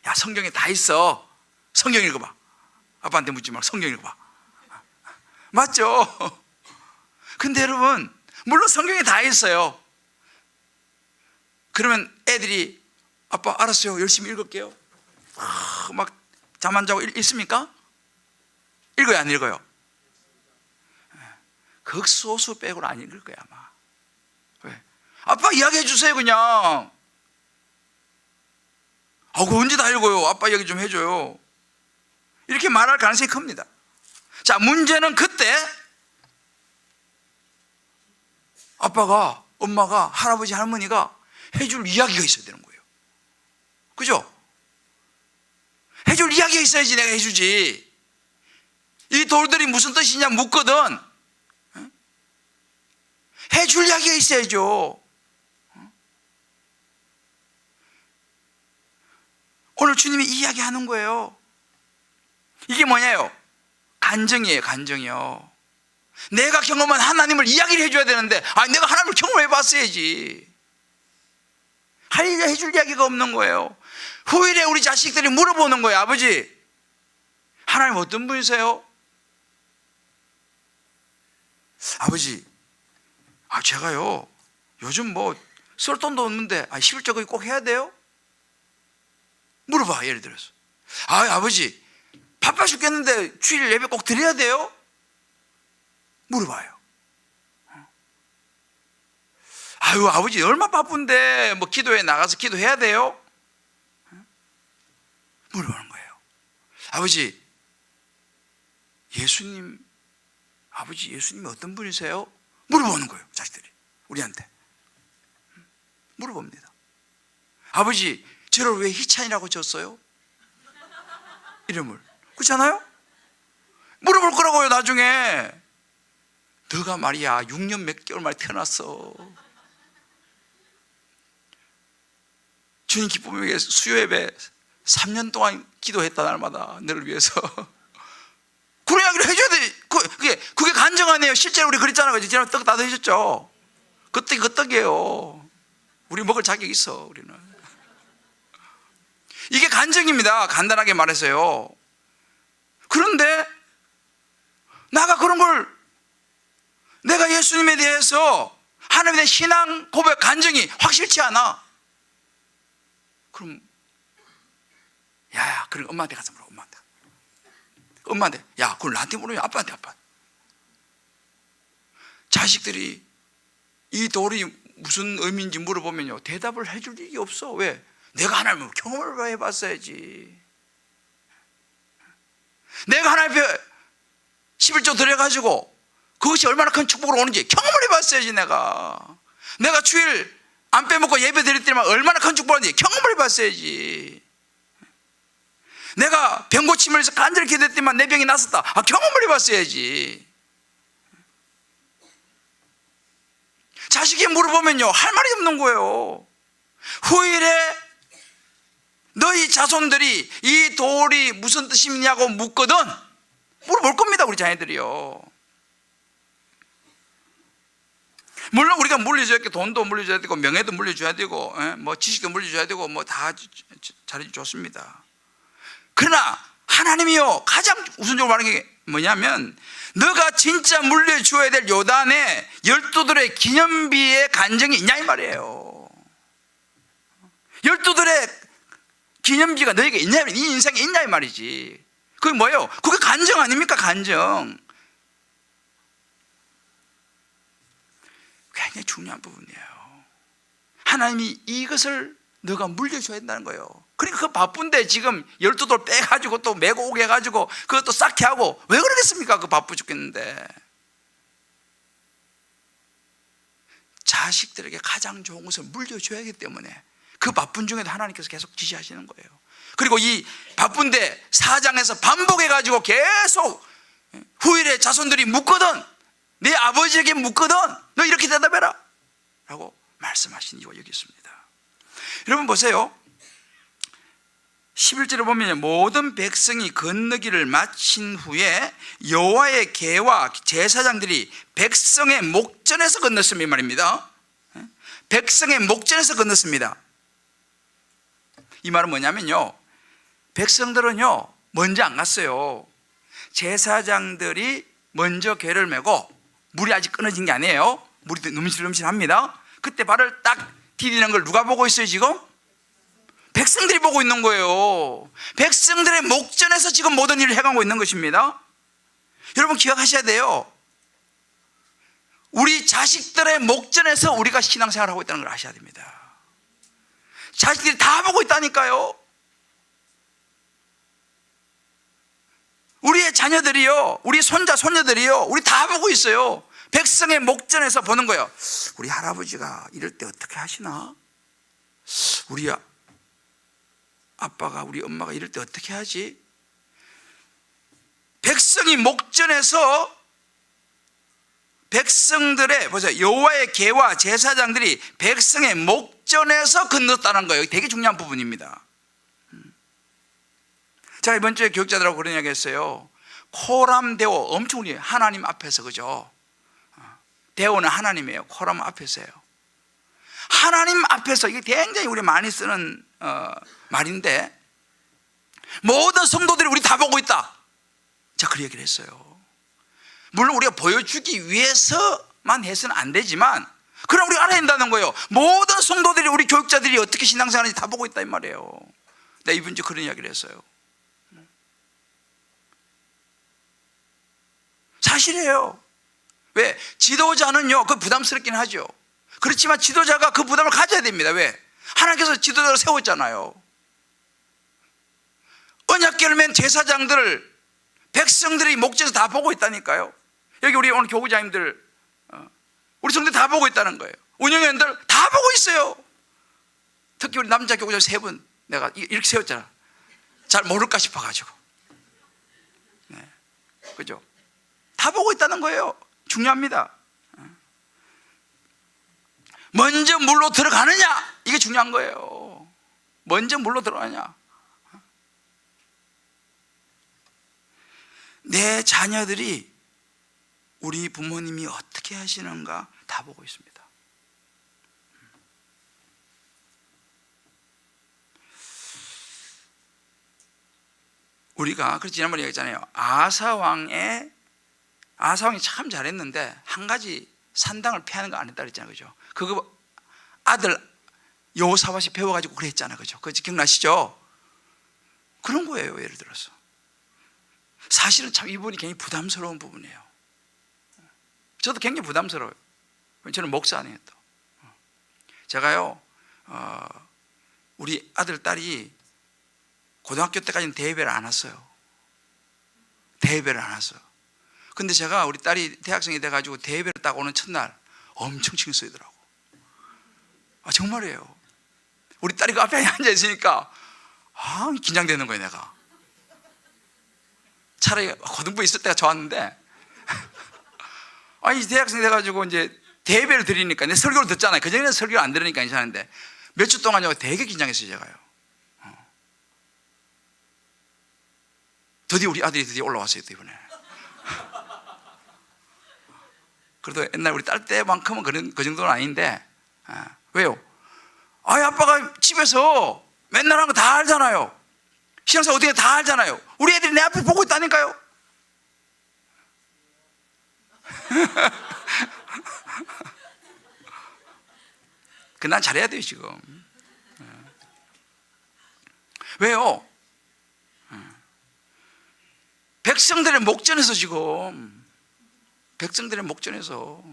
야, 성경에 다 있어. 성경 읽어봐. 아빠한테 묻지 말고 성경 읽어봐. 맞죠? 근데 여러분, 물론 성경에 다 있어요. 그러면 애들이 아빠 알았어요, 열심히 읽을게요, 막 잠 안 자고 읽습니까? 읽어요, 안 읽어요? 극소수 빼고는 안 읽을 거야 아마. 왜? 아빠 이야기해 주세요 그냥. 그거 언제 다 읽어요. 아빠 이야기 좀 해줘요. 이렇게 말할 가능성이 큽니다. 자, 문제는 그때 아빠가, 엄마가, 할아버지, 할머니가 해줄 이야기가 있어야 되는 거예요. 그죠? 해줄 이야기가 있어야지 내가 해주지. 이 돌들이 무슨 뜻이냐 묻거든. 해줄 이야기가 있어야죠. 오늘 주님이 이 이야기 하는 거예요. 이게 뭐냐요? 간증이에요. 간증이요. 내가 경험한 하나님을 이야기를 해줘야 되는데 내가 하나님을 경험해 봤어야지. 해줄 이야기가 없는 거예요. 후일에 우리 자식들이 물어보는 거예요. 아버지, 하나님 어떤 분이세요? 아버지, 제가요 요즘 쓸 돈도 없는데 11조 거기 꼭 해야 돼요? 물어봐. 예를 들어서 아버지 바빠 죽겠는데 주일 예배 꼭 드려야 돼요? 물어봐요. 아버지 얼마 바쁜데 기도회 나가서 기도해야 돼요? 물어보는 거예요. 아버지, 아버지 예수님이 어떤 분이세요? 물어보는 거예요. 자식들이 우리한테 물어봅니다. 아버지, 저를 왜 희찬이라고 졌어요? 이름을. 그렇잖아요? 물어볼 거라고요. 나중에 너가 말이야 6년 몇 개월 만에 태어났어. 주님 기쁨에게 수요 예배 3년 동안 기도했다 날마다 너를 위해서. 그런 이야기를 해줘야 돼. 그게 간증 아니에요. 실제로 우리 그랬잖아요. 지난번에 떡 나도 해줬죠. 그 떡이 그 떡이에요. 우리 먹을 자격 있어. 우리는 이게 간증입니다. 간단하게 말해서요. 그런데 나가 그런 걸, 내가 예수님에 대해서 하나님에 대한 신앙 고백 간증이 확실치 않아. 그럼 그럼 엄마한테 가서 물어. 엄마한테 그걸 나한테 물어요? 아빠한테? 자식들이 이 돌이 무슨 의미인지 물어보면요 대답을 해줄 일이 없어. 왜? 내가 하나님을 경험을 해봤어야지. 내가 하나님 앞에 11조 드려가지고 그것이 얼마나 큰 축복으로 오는지 경험을 해봤어야지. 내가 주일 안 빼먹고 예배 드릴 때만 얼마나 큰 축복을 오는지 경험을 해봤어야지. 내가 병 고침을 해서 간절히 기도했더니만 내 병이 났었다. 경험을 해봤어야지. 자식이 물어보면요 할 말이 없는 거예요. 후일에 너희 자손들이 이 돌이 무슨 뜻이냐고 묻거든 물어볼 겁니다. 우리 자녀들이요. 물론 우리가 물려줘야 되고 돈도 물려줘야 되고 명예도 물려줘야 되고 지식도 물려줘야 되고 다 잘해주면 좋습니다. 그러나 하나님이요 가장 우선적으로 말하는 게 뭐냐면 너가 진짜 물려줘야 될 요단의 12돌의 기념비의 간증이 있냐 이 말이에요. 12돌의 기념비가 너에게 있냐, 네 인생에 있냐 이 말이지. 그게 뭐예요? 그게 간증 아닙니까? 간증. 굉장히 중요한 부분이에요. 하나님이 이것을 너가 물려줘야 된다는 거예요. 그러니까 그 바쁜데 지금 12돌 빼가지고 또 메고 오게 해가지고 그것도 쌓게 하고 왜 그러겠습니까? 그 바쁘 죽겠는데. 자식들에게 가장 좋은 것을 물려줘야 하기 때문에 그 바쁜 중에도 하나님께서 계속 지시하시는 거예요. 그리고 이 바쁜데 4장에서 반복해가지고 계속 후일에 자손들이 묻거든, 내 아버지에게 묻거든 너 이렇게 대답해라 라고 말씀하신 이유가 여기 있습니다. 여러분 보세요. 11절에 보면 모든 백성이 건너기를 마친 후에 여호와의 계와 제사장들이 백성의 목전에서 건넜습니다 이 말입니다. 백성의 목전에서 건넜습니다. 이 말은 뭐냐면요 백성들은요 먼저 안 갔어요. 제사장들이 먼저 궤를 메고 물이 아직 끊어진 게 아니에요. 물이 넘실넘실합니다. 그때 발을 딱 디디는 걸 누가 보고 있어요 지금? 백성들이 보고 있는 거예요. 백성들의 목전에서 지금 모든 일을 해가고 있는 것입니다. 여러분 기억하셔야 돼요. 우리 자식들의 목전에서 우리가 신앙생활을 하고 있다는 걸 아셔야 됩니다. 자식들이 다 보고 있다니까요. 우리의 자녀들이요, 우리 손자 손녀들이요, 우리 다 보고 있어요. 백성의 목전에서 보는 거예요. 우리 할아버지가 이럴 때 어떻게 하시나? 우리 아빠가, 우리 엄마가 이럴 때 어떻게 하지? 백성이 목전에서 백성들의, 보세요, 여호와의 계와 제사장들이 백성의 목전에서 건넜다는 거예요. 되게 중요한 부분입니다. 자, 이번 주에 교육자들하고 그런 이야기 했어요. 코람 데오, 엄청 우리 하나님 앞에서, 그죠? 데오는 하나님이에요. 코람 앞에서요. 하나님 앞에서, 이게 굉장히 우리 많이 쓰는 말인데, 모든 성도들이 우리 다 보고 있다. 자, 그 얘기를 했어요. 물론 우리가 보여주기 위해서만 해서는 안 되지만, 그럼 우리가 알아야 된다는 거예요. 모든 성도들이, 우리 교육자들이 어떻게 신앙생활하는지 다 보고 있다 이 말이에요. 내가 이번 주 그런 이야기를 했어요. 사실이에요. 왜? 지도자는요, 그 부담스럽긴 하죠. 그렇지만 지도자가 그 부담을 가져야 됩니다. 왜? 하나님께서 지도자를 세웠잖아요. 언약 열매 제사장들을 백성들이 목전에서 다 보고 있다니까요. 여기 우리 오늘 교구장님들, 우리 성도들 다 보고 있다는 거예요. 운영위원들 다 보고 있어요. 특히 우리 남자 교구장 3분 내가 이렇게 세웠잖아. 잘 모를까 싶어가지고. 네. 그죠? 다 보고 있다는 거예요. 중요합니다. 먼저 물로 들어가느냐, 이게 중요한 거예요. 먼저 물로 들어가느냐. 내 자녀들이 우리 부모님이 어떻게 하시는가 다 보고 있습니다. 우리가, 그래서 지난번에 얘기했잖아요. 아사왕이 참 잘했는데 한 가지 산당을 피하는 거 안 했다 그랬잖아요. 그죠? 그거 아들 여호사밧이 배워가지고 그랬잖아요. 그죠? 그거 기억나시죠? 그런 거예요. 예를 들어서 사실은 참 이분이 굉장히 부담스러운 부분이에요. 저도 굉장히 부담스러워요. 저는 목사 아니에요. 또 제가요, 우리 아들 딸이 고등학교 때까지는 대회를 안 왔어요. 대회를 안 왔어요. 근데 제가 우리 딸이 대학생이 돼가지고 대회를 딱 오는 첫날 엄청 신경 쓰이더라고. 정말이에요. 우리 딸이 그 앞에 앉아 있으니까 긴장되는 거예요. 내가 차라리 고등부에 있을 때가 좋았는데 아니 대학생이 돼가지고 이제 대회를 드리니까 내 설교를 듣잖아요. 그전에는 설교를 안 들으니까 괜찮은데 몇 주 동안요 되게 긴장했어요. 제가요. 드디어 우리 아들이 드디어 올라왔어요. 또 이번에. 그래도 옛날 우리 딸 때만큼은 그 정도는 아닌데, 왜요? 아빠가 집에서 맨날 하는 거 다 알잖아요. 신앙생활 어떻게 다 알잖아요. 우리 애들이 내 앞에 보고 있다니까요. 난 잘해야 돼요 지금. 왜요? 백성들의 목전에서 지금, 백성들의 목전에서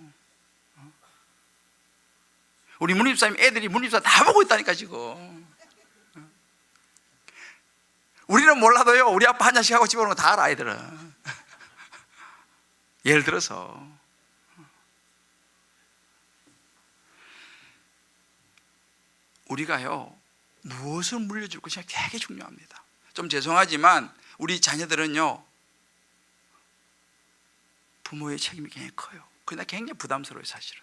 우리 문입사님 애들이 문입사 다 보고 있다니까 지금. 우리는 몰라도요 우리 아빠 한 잔씩 하고 집에 오는 거 다 알아. 아이들은. 예를 들어서 우리가요 무엇을 물려줄 것이 되게 중요합니다. 좀 죄송하지만 우리 자녀들은요 부모의 책임이 굉장히 커요. 그러나 굉장히 부담스러워요 사실은.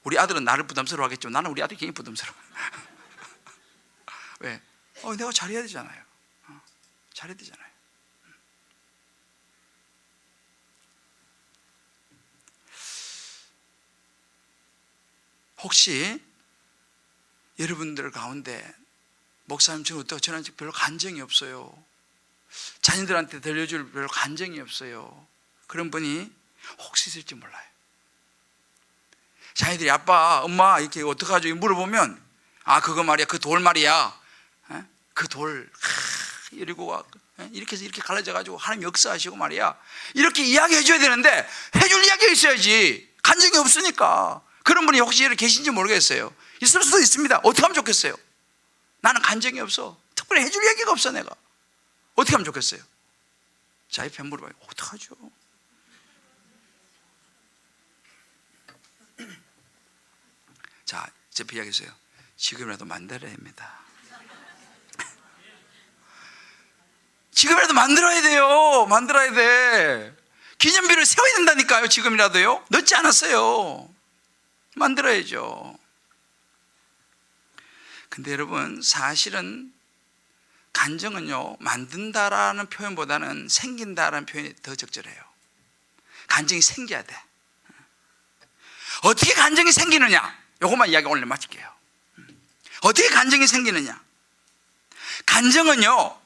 우리 아들은 나를 부담스러워 하겠지만 나는 우리 아들이 굉장히 부담스러워. 왜? 내가 잘해야 되잖아요. 잘해야 되잖아요. 혹시 여러분들 가운데 목사님 저는 어떠고 저는 별로 간정이 없어요. 자녀들한테 들려줄 별로 간정이 없어요. 그런 분이 혹시 있을지 몰라요. 자녀들이 아빠, 엄마 이렇게 어떡하죠? 물어보면 그거 말이야, 그 돌 말이야. 그 돌 이러고 이렇게 해서 이렇게 갈라져 가지고 하나님 역사하시고 말이야. 이렇게 이야기해 줘야 되는데 해줄 이야기가 있어야지. 간증이 없으니까. 그런 분이 혹시 여기 계신지 모르겠어요. 있을 수도 있습니다. 어떻게 하면 좋겠어요? 나는 간증이 없어. 특별히 해줄 얘기가 없어. 내가 어떻게 하면 좋겠어요? 자, 옆에 물어봐요. 어떡하죠? 자, 제 이야기했어요. 지금이라도 만들어야 합니다. 지금이라도 만들어야 돼요. 만들어야 돼. 기념비를 세워야 된다니까요. 지금이라도요. 늦지 않았어요. 만들어야죠. 근데 여러분, 사실은 간증은요, 만든다라는 표현보다는 생긴다라는 표현이 더 적절해요. 간증이 생겨야 돼. 어떻게 간증이 생기느냐? 이것만 이야기 오늘 마칠게요. 어떻게 간증이 생기느냐? 간증은요,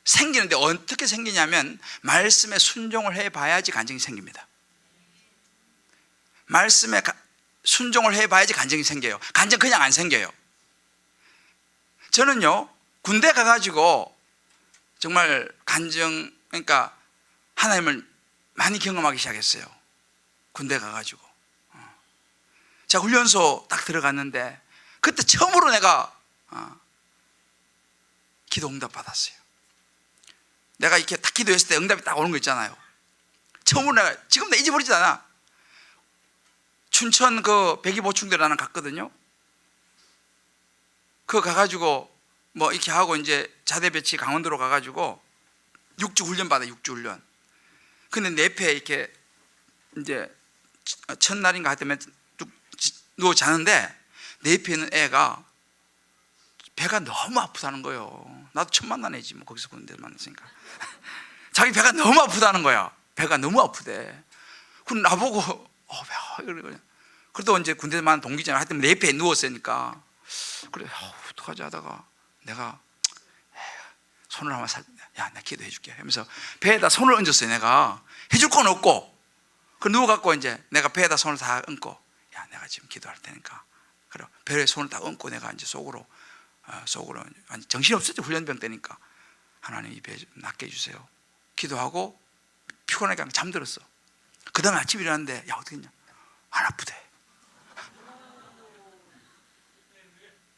생기는데 어떻게 생기냐면 말씀에 순종을 해봐야지 간증이 생깁니다. 말씀에 순종을 해봐야지 간증이 생겨요. 간증 그냥 안 생겨요. 저는요, 군대 가가지고 정말 간증, 그러니까 하나님을 많이 경험하기 시작했어요. 군대 가가지고. 자, 훈련소 딱 들어갔는데 그때 처음으로 내가 기도 응답 받았어요. 내가 이렇게 딱 기도했을 때 응답이 딱 오는 거 있잖아요. 처음으로 내가, 지금 내가 잊어버리지 않아. 춘천 그 백이보충대를 하나 갔거든요. 그거 가가지고 뭐 이렇게 하고 이제 자대 배치 강원도로 가가지고 6주 훈련 받아. 6주 훈련. 근데 내 옆에 이렇게 이제 첫날인가 하여튼 누워 자는데 내 옆에 있는 애가 배가 너무 아프다는 거예요. 나도 처음 만난 애지 뭐, 거기서 군대 만났으니까. 자기 배가 너무 아프다는 거야. 배가 너무 아프대. 그럼 나보고 배가 이러고. 그래도 이제 군대 만난 동기잖아. 하여튼 내 옆에 누웠으니까 그래, 어떡하지 하다가 내가 손을 한번 야, 나 기도해 줄게 하면서 배에다 손을 얹었어요. 내가 해줄 건 없고. 그 누워갖고 이제 내가 배에다 손을 다 얹고, 야, 내가 지금 기도할 테니까. 그래, 배에 손을 다 얹고 내가 이제 속으로 정신없었죠. 훈련병 때니까. 하나님 이 배 좀 낫게 해주세요. 기도하고 피곤하게 그냥 잠들었어. 그 다음에 아침에 일어났는데, 야, 어떻게 했냐? 안 아프대.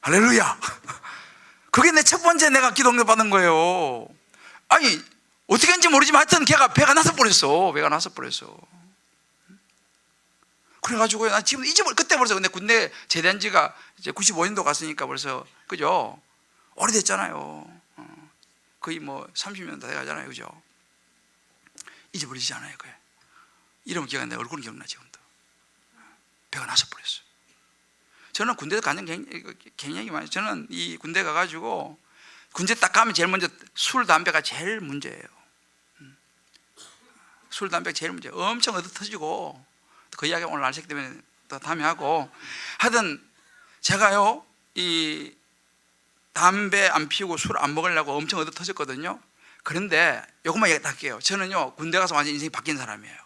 할렐루야. 그게 내 첫 번째 내가 기도 응답 받은 거예요. 아니, 어떻게 했는지 모르지만 하여튼 걔가 배가 나서 버렸어. 배가 나서 버렸어. 그래가지고 나 지금 그때 벌써, 근데 군대 제대한 지가 이제 95년도 갔으니까 벌써, 그죠? 오래됐잖아요. 거의 뭐 30년 다 돼가잖아요. 그죠? 잊어버리지 않아요. 그게 이름 기억 안 나요. 얼굴은 기억나. 지금도 배가 나서 버렸어요. 저는 군대 가는 굉장히 많아요. 저는 이 군대 가가지고 군대 딱 가면 제일 먼저 술, 담배가 제일 문제예요. 술, 담배가 제일 문제예요. 엄청 얻어 터지고, 그 이야기 오늘 날 새끼 때문에 또 다음에 하고. 하여튼 제가요, 이 담배 안 피우고 술 안 먹으려고 엄청 얻어 터졌거든요. 그런데 요것만 얘기할게요. 저는요, 군대 가서 완전 인생이 바뀐 사람이에요.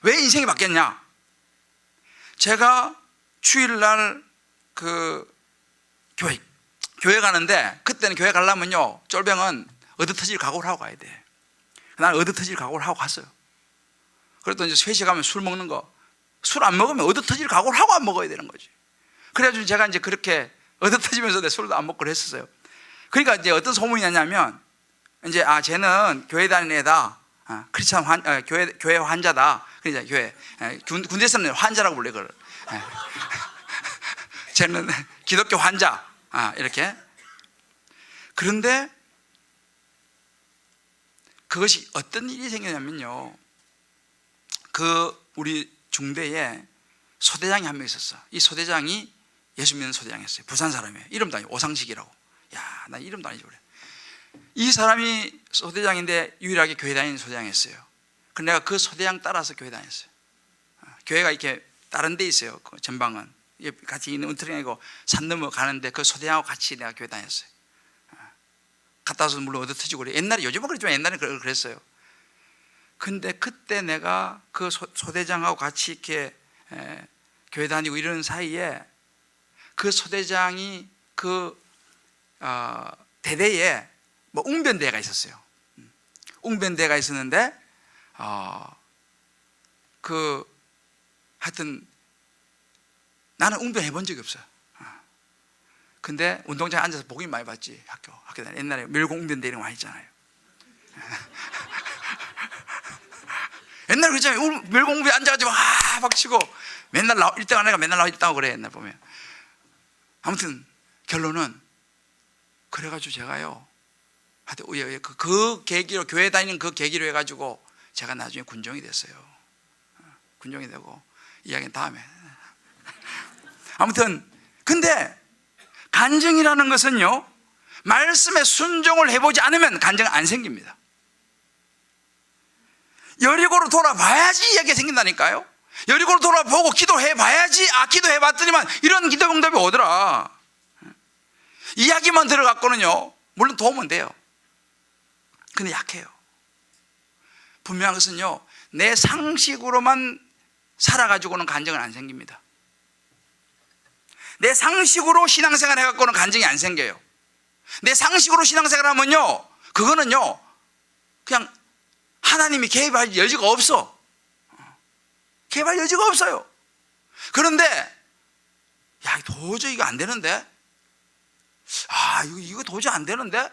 왜 인생이 바뀌었냐? 제가 주일날 그 교회 가는데, 그때는 교회 가려면요, 쫄병은 얻어 터질 각오를 하고 가야 돼. 나는 얻어 터질 각오를 하고 갔어요. 그래도 이제 3시 가면 술 먹는 거, 술 안 먹으면 얻어 터질 각오를 하고 안 먹어야 되는 거지. 그래가지고 제가 이제 그렇게 얻어 터지면서 내 술도 안 먹고 그랬었어요. 그러니까 이제 어떤 소문이 났냐면, 이제 쟤는 교회 다니는 애다. 크리스찬 교회 환자다. 그러니까 군대에서는 환자라고 불러 그걸. 쟤는 기독교 환자. 이렇게. 그런데 그것이 어떤 일이 생겼냐면요, 그 우리 중대에 소대장이 한 명 있었어. 이 소대장이 예수 믿는 소대장이었어요. 부산 사람이에요. 이름도 아니고 오상식이라고. 야, 나 이름도 아니지 그래. 이 사람이 소대장인데 유일하게 교회 다니는 소대장이었어요. 그래서 내가 그 소대장 따라서 교회 다녔어요. 교회가 이렇게 다른 데 있어요. 그 전방은 같이 있는 은퇴령이고 산 넘어 가는데 그 소대장하고 같이 내가 교회 다녔어요. 갔다 와서 물론 얻어 터지고 그래. 옛날에, 요즘은 그랬지만 옛날에 그랬어요. 근데 그때 내가 그 소대장하고 같이 이렇게 교회 다니고 이러는 사이에 그 소대장이 그 대대에 뭐 웅변대가 있었어요. 웅변대가 있었는데 그 하여튼 나는 웅변해 본 적이 없어요. 근데 운동장에 앉아서 보긴 많이 봤지. 학교 다닐 옛날에 멸공웅변대 이런 거 많이 했잖아요. 옛날에 그랬잖아요. 멸공웅변 앉아가지고 박치고 맨날 1등 안 해가 맨날 1등 하고 그래. 옛날 보면. 아무튼 결론은 그래가지고 제가요, 하여튼 그 계기로, 교회 다니는 그 계기로 해가지고 제가 나중에 군종이 됐어요. 군종이 되고, 이야기는 다음에. 아무튼 근데 간증이라는 것은요, 말씀에 순종을 해보지 않으면 간증은 안 생깁니다. 여리고로 돌아봐야지 이야기가 생긴다니까요. 여리고로 돌아보고 기도해봐야지, 기도해봤더니만 이런 기도 응답이 오더라. 이야기만 들어갖고는요, 물론 도움은 돼요. 근데 약해요. 분명한 것은요, 내 상식으로만 살아가지고는 간증은 안 생깁니다. 내 상식으로 신앙생활 해갖고는 간증이 안 생겨요. 내 상식으로 신앙생활 하면요, 그거는요, 그냥 하나님이 개입할 여지가 없어. 개입할 여지가 없어요. 그런데, 야, 도저히 이거 안 되는데? 이거 도저히 안 되는데?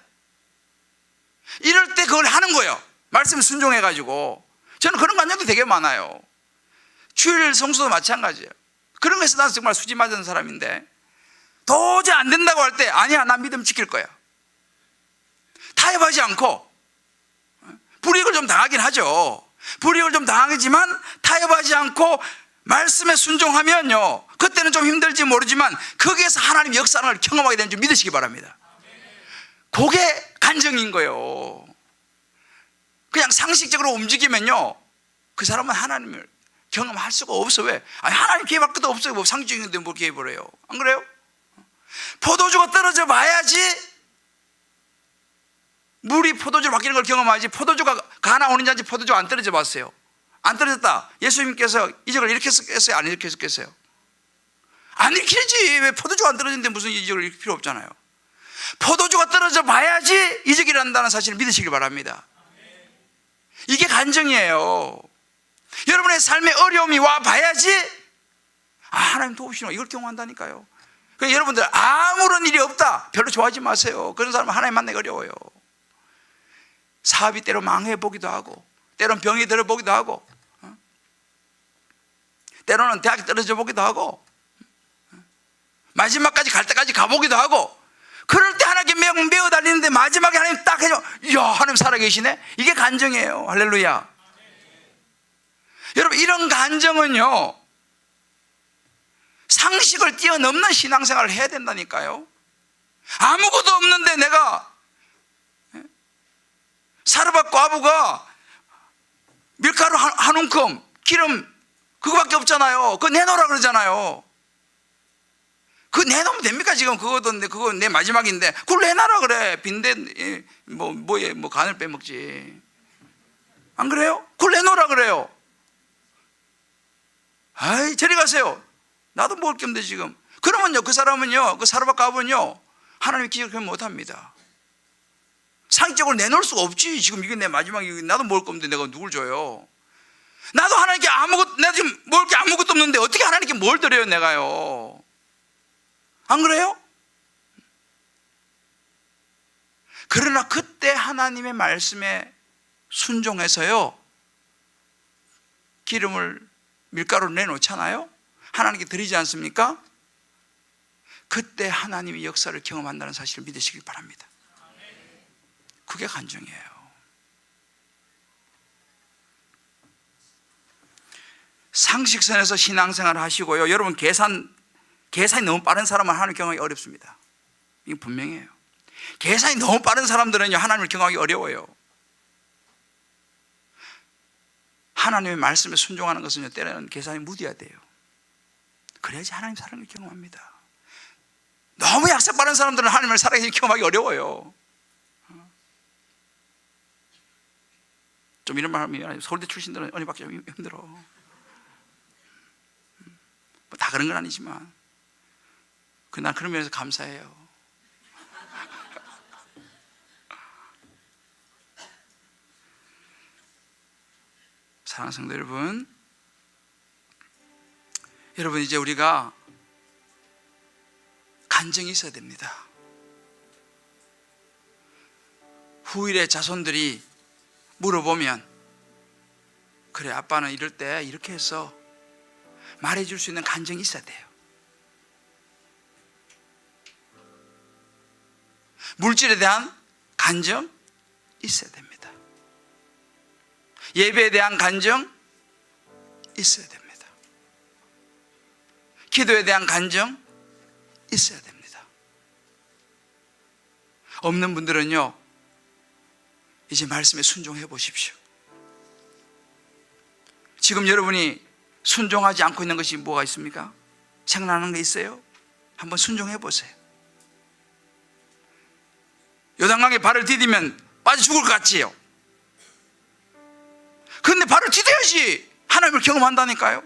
이럴 때 그걸 하는 거예요. 말씀에 순종해가지고. 저는 그런 간증도 되게 많아요. 주일 성수도 마찬가지예요. 그런 것에서 나는 정말 수지 맞은 사람인데, 도저히 안 된다고 할 때, 아니야, 난 믿음 지킬 거야. 타협하지 않고, 불이익을 좀 당하긴 하죠. 불이익을 좀 당하지만 타협하지 않고 말씀에 순종하면요, 그때는 좀 힘들지 모르지만 거기에서 하나님 역사를 경험하게 되는 줄 믿으시기 바랍니다. 그게 간증인 거예요. 그냥 상식적으로 움직이면요, 그 사람은 하나님을 경험할 수가 없어. 왜? 하나님 개입할 것도 없어요. 뭐 상식적인데 뭐 개입을 해요? 안 그래요? 포도주가 떨어져 봐야지 물이 포도주로 바뀌는 걸 경험하지, 포도주가 가나 오는 잔지 포도주가 안 떨어져 봤어요. 안 떨어졌다. 예수님께서 이적을 일으켰겠어요? 안 일으켰겠어요? 안 일으키지. 왜? 포도주가 안 떨어지는데 무슨 이적을 일으킬 필요 없잖아요. 포도주가 떨어져 봐야지 이적이 일어난다는 사실을 믿으시길 바랍니다. 이게 간증이에요. 여러분의 삶에 어려움이 와 봐야지, 하나님 도우시노, 이걸 경험한다니까요. 그러니까 여러분들 아무런 일이 없다 별로 좋아하지 마세요. 그런 사람은 하나님 만나기 어려워요. 사업이 때로 망해보기도 하고, 때로는 병이 들어보기도 하고, 때로는 대학에 떨어져 보기도 하고, 마지막까지 갈 때까지 가보기도 하고, 그럴 때 하나님께 매어 달리는데 마지막에 하나님 딱 해줘. 이야, 하나님 살아계시네. 이게 간증이에요. 할렐루야. 여러분, 이런 간증은요, 상식을 뛰어넘는 신앙생활을 해야 된다니까요. 아무것도 없는데 내가 사르밧 과부가 밀가루 한 움큼, 기름 그거밖에 없잖아요. 그거 내놓으라 그러잖아요. 그거 내놓으면 됩니까? 지금 그거 내 마지막인데 그걸 내놔라 그래. 빈대 뭐 간을 빼먹지. 안 그래요? 그걸 내놓으라 그래요. 저리 가세요. 나도 먹을 게 없는데 지금. 그러면요, 그 사람은요, 그 사르밧 과부는요, 하나님의 기적을 못합니다. 상식적으로 내놓을 수가 없지. 지금 이게 내 마지막이, 나도 먹을 거 없는데 내가 누굴 줘요? 나도 하나님께 내가 지금 먹을 게 아무것도 없는데 어떻게 하나님께 뭘 드려요, 내가요? 안 그래요? 그러나 그때 하나님의 말씀에 순종해서요, 밀가루를 내놓잖아요. 하나님께 드리지 않습니까? 그때 하나님의 역사를 경험한다는 사실을 믿으시길 바랍니다. 그게 간증이에요. 상식선에서 신앙생활을 하시고요, 여러분 계산이 너무 빠른 사람은 하나님을 경험하기 어렵습니다. 이게 분명해요. 계산이 너무 빠른 사람들은요, 하나님을 경험하기 어려워요. 하나님의 말씀에 순종하는 것은요, 때로는 계산이 무뎌야 돼요. 그래야지 하나님 사랑을 경험합니다. 너무 약삭 빠른 사람들은 하나님을 사랑을 경험하기 어려워요. 좀 이런 말 하면 서울대 출신들은 은혜 받기 좀 힘들어. 뭐 다 그런 건 아니지만 난 그런 면에서 감사해요. 사랑하는 성도 여러분, 여러분, 이제 우리가 간증이 있어야 됩니다. 후일의 자손들이 물어보면, 그래 아빠는 이럴 때 이렇게 해서 말해줄 수 있는 간증이 있어야 돼요. 물질에 대한 간증 있어야 됩니다. 예배에 대한 간증 있어야 됩니다. 기도에 대한 간증 있어야 됩니다. 없는 분들은요, 이제 말씀에 순종해 보십시오. 지금 여러분이 순종하지 않고 있는 것이 뭐가 있습니까? 생각나는 게 있어요? 한번 순종해 보세요. 요단강에 발을 디디면 빠져 죽을 것 같지요? 그런데 발을 디뎌야지 하나님을 경험한다니까요.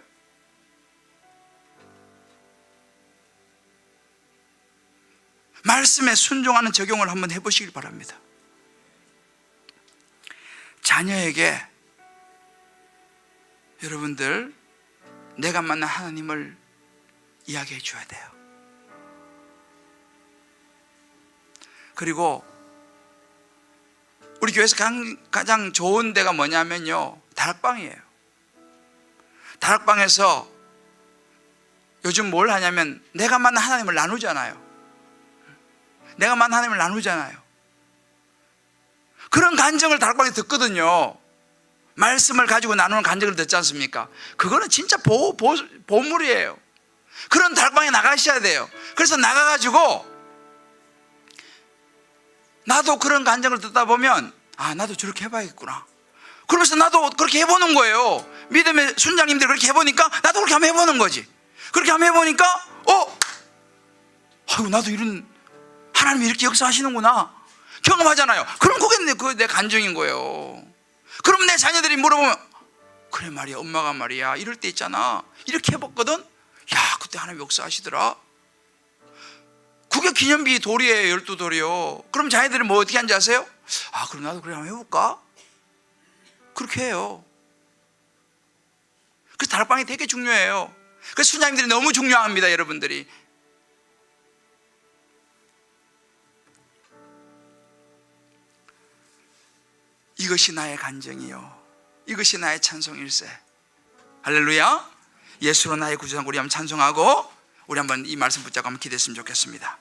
말씀에 순종하는 적용을 한번 해보시길 바랍니다. 자녀에게 여러분들 내가 만난 하나님을 이야기해 줘야 돼요. 그리고 우리 교회에서 가장 좋은 데가 뭐냐면요, 다락방이에요. 다락방에서 요즘 뭘 하냐면 내가 만난 하나님을 나누잖아요. 내가 만난 하나님을 나누잖아요. 그런 간증을 다락방에서 듣거든요. 말씀을 가지고 나누는 간증을 듣지 않습니까? 그거는 진짜 보물이에요. 그런 다락방에 나가셔야 돼요. 그래서 나가가지고 나도 그런 간증을 듣다 보면, 아, 나도 저렇게 해봐야겠구나. 그러면서 나도 그렇게 해보는 거예요. 믿음의 순장님들이 그렇게 해보니까 나도 그렇게 한번 해보는 거지. 그렇게 한번 해보니까 아이고, 나도 이런 하나님이 이렇게 역사하시는구나 경험하잖아요. 그럼 그게 내 간증인 거예요. 그럼 내 자녀들이 물어보면, 그래 말이야, 엄마가 말이야 이럴 때 있잖아, 이렇게 해봤거든. 야, 그때 하나님 역사하시더라. 그게 기념비 돌이에요. 12돌이요. 그럼 자녀들이 뭐 어떻게 하는지 아세요? 아, 그럼 나도 그래 한번 해볼까? 그렇게 해요. 그래서 다락방이 되게 중요해요. 그래서 순장님들이 너무 중요합니다. 여러분들이 이것이 나의 간증이요, 이것이 나의 찬송일세. 할렐루야. 예수로 나의 구주상. 우리 한번 찬송하고 우리 한번 이 말씀 붙잡고 한번 기도했으면 좋겠습니다.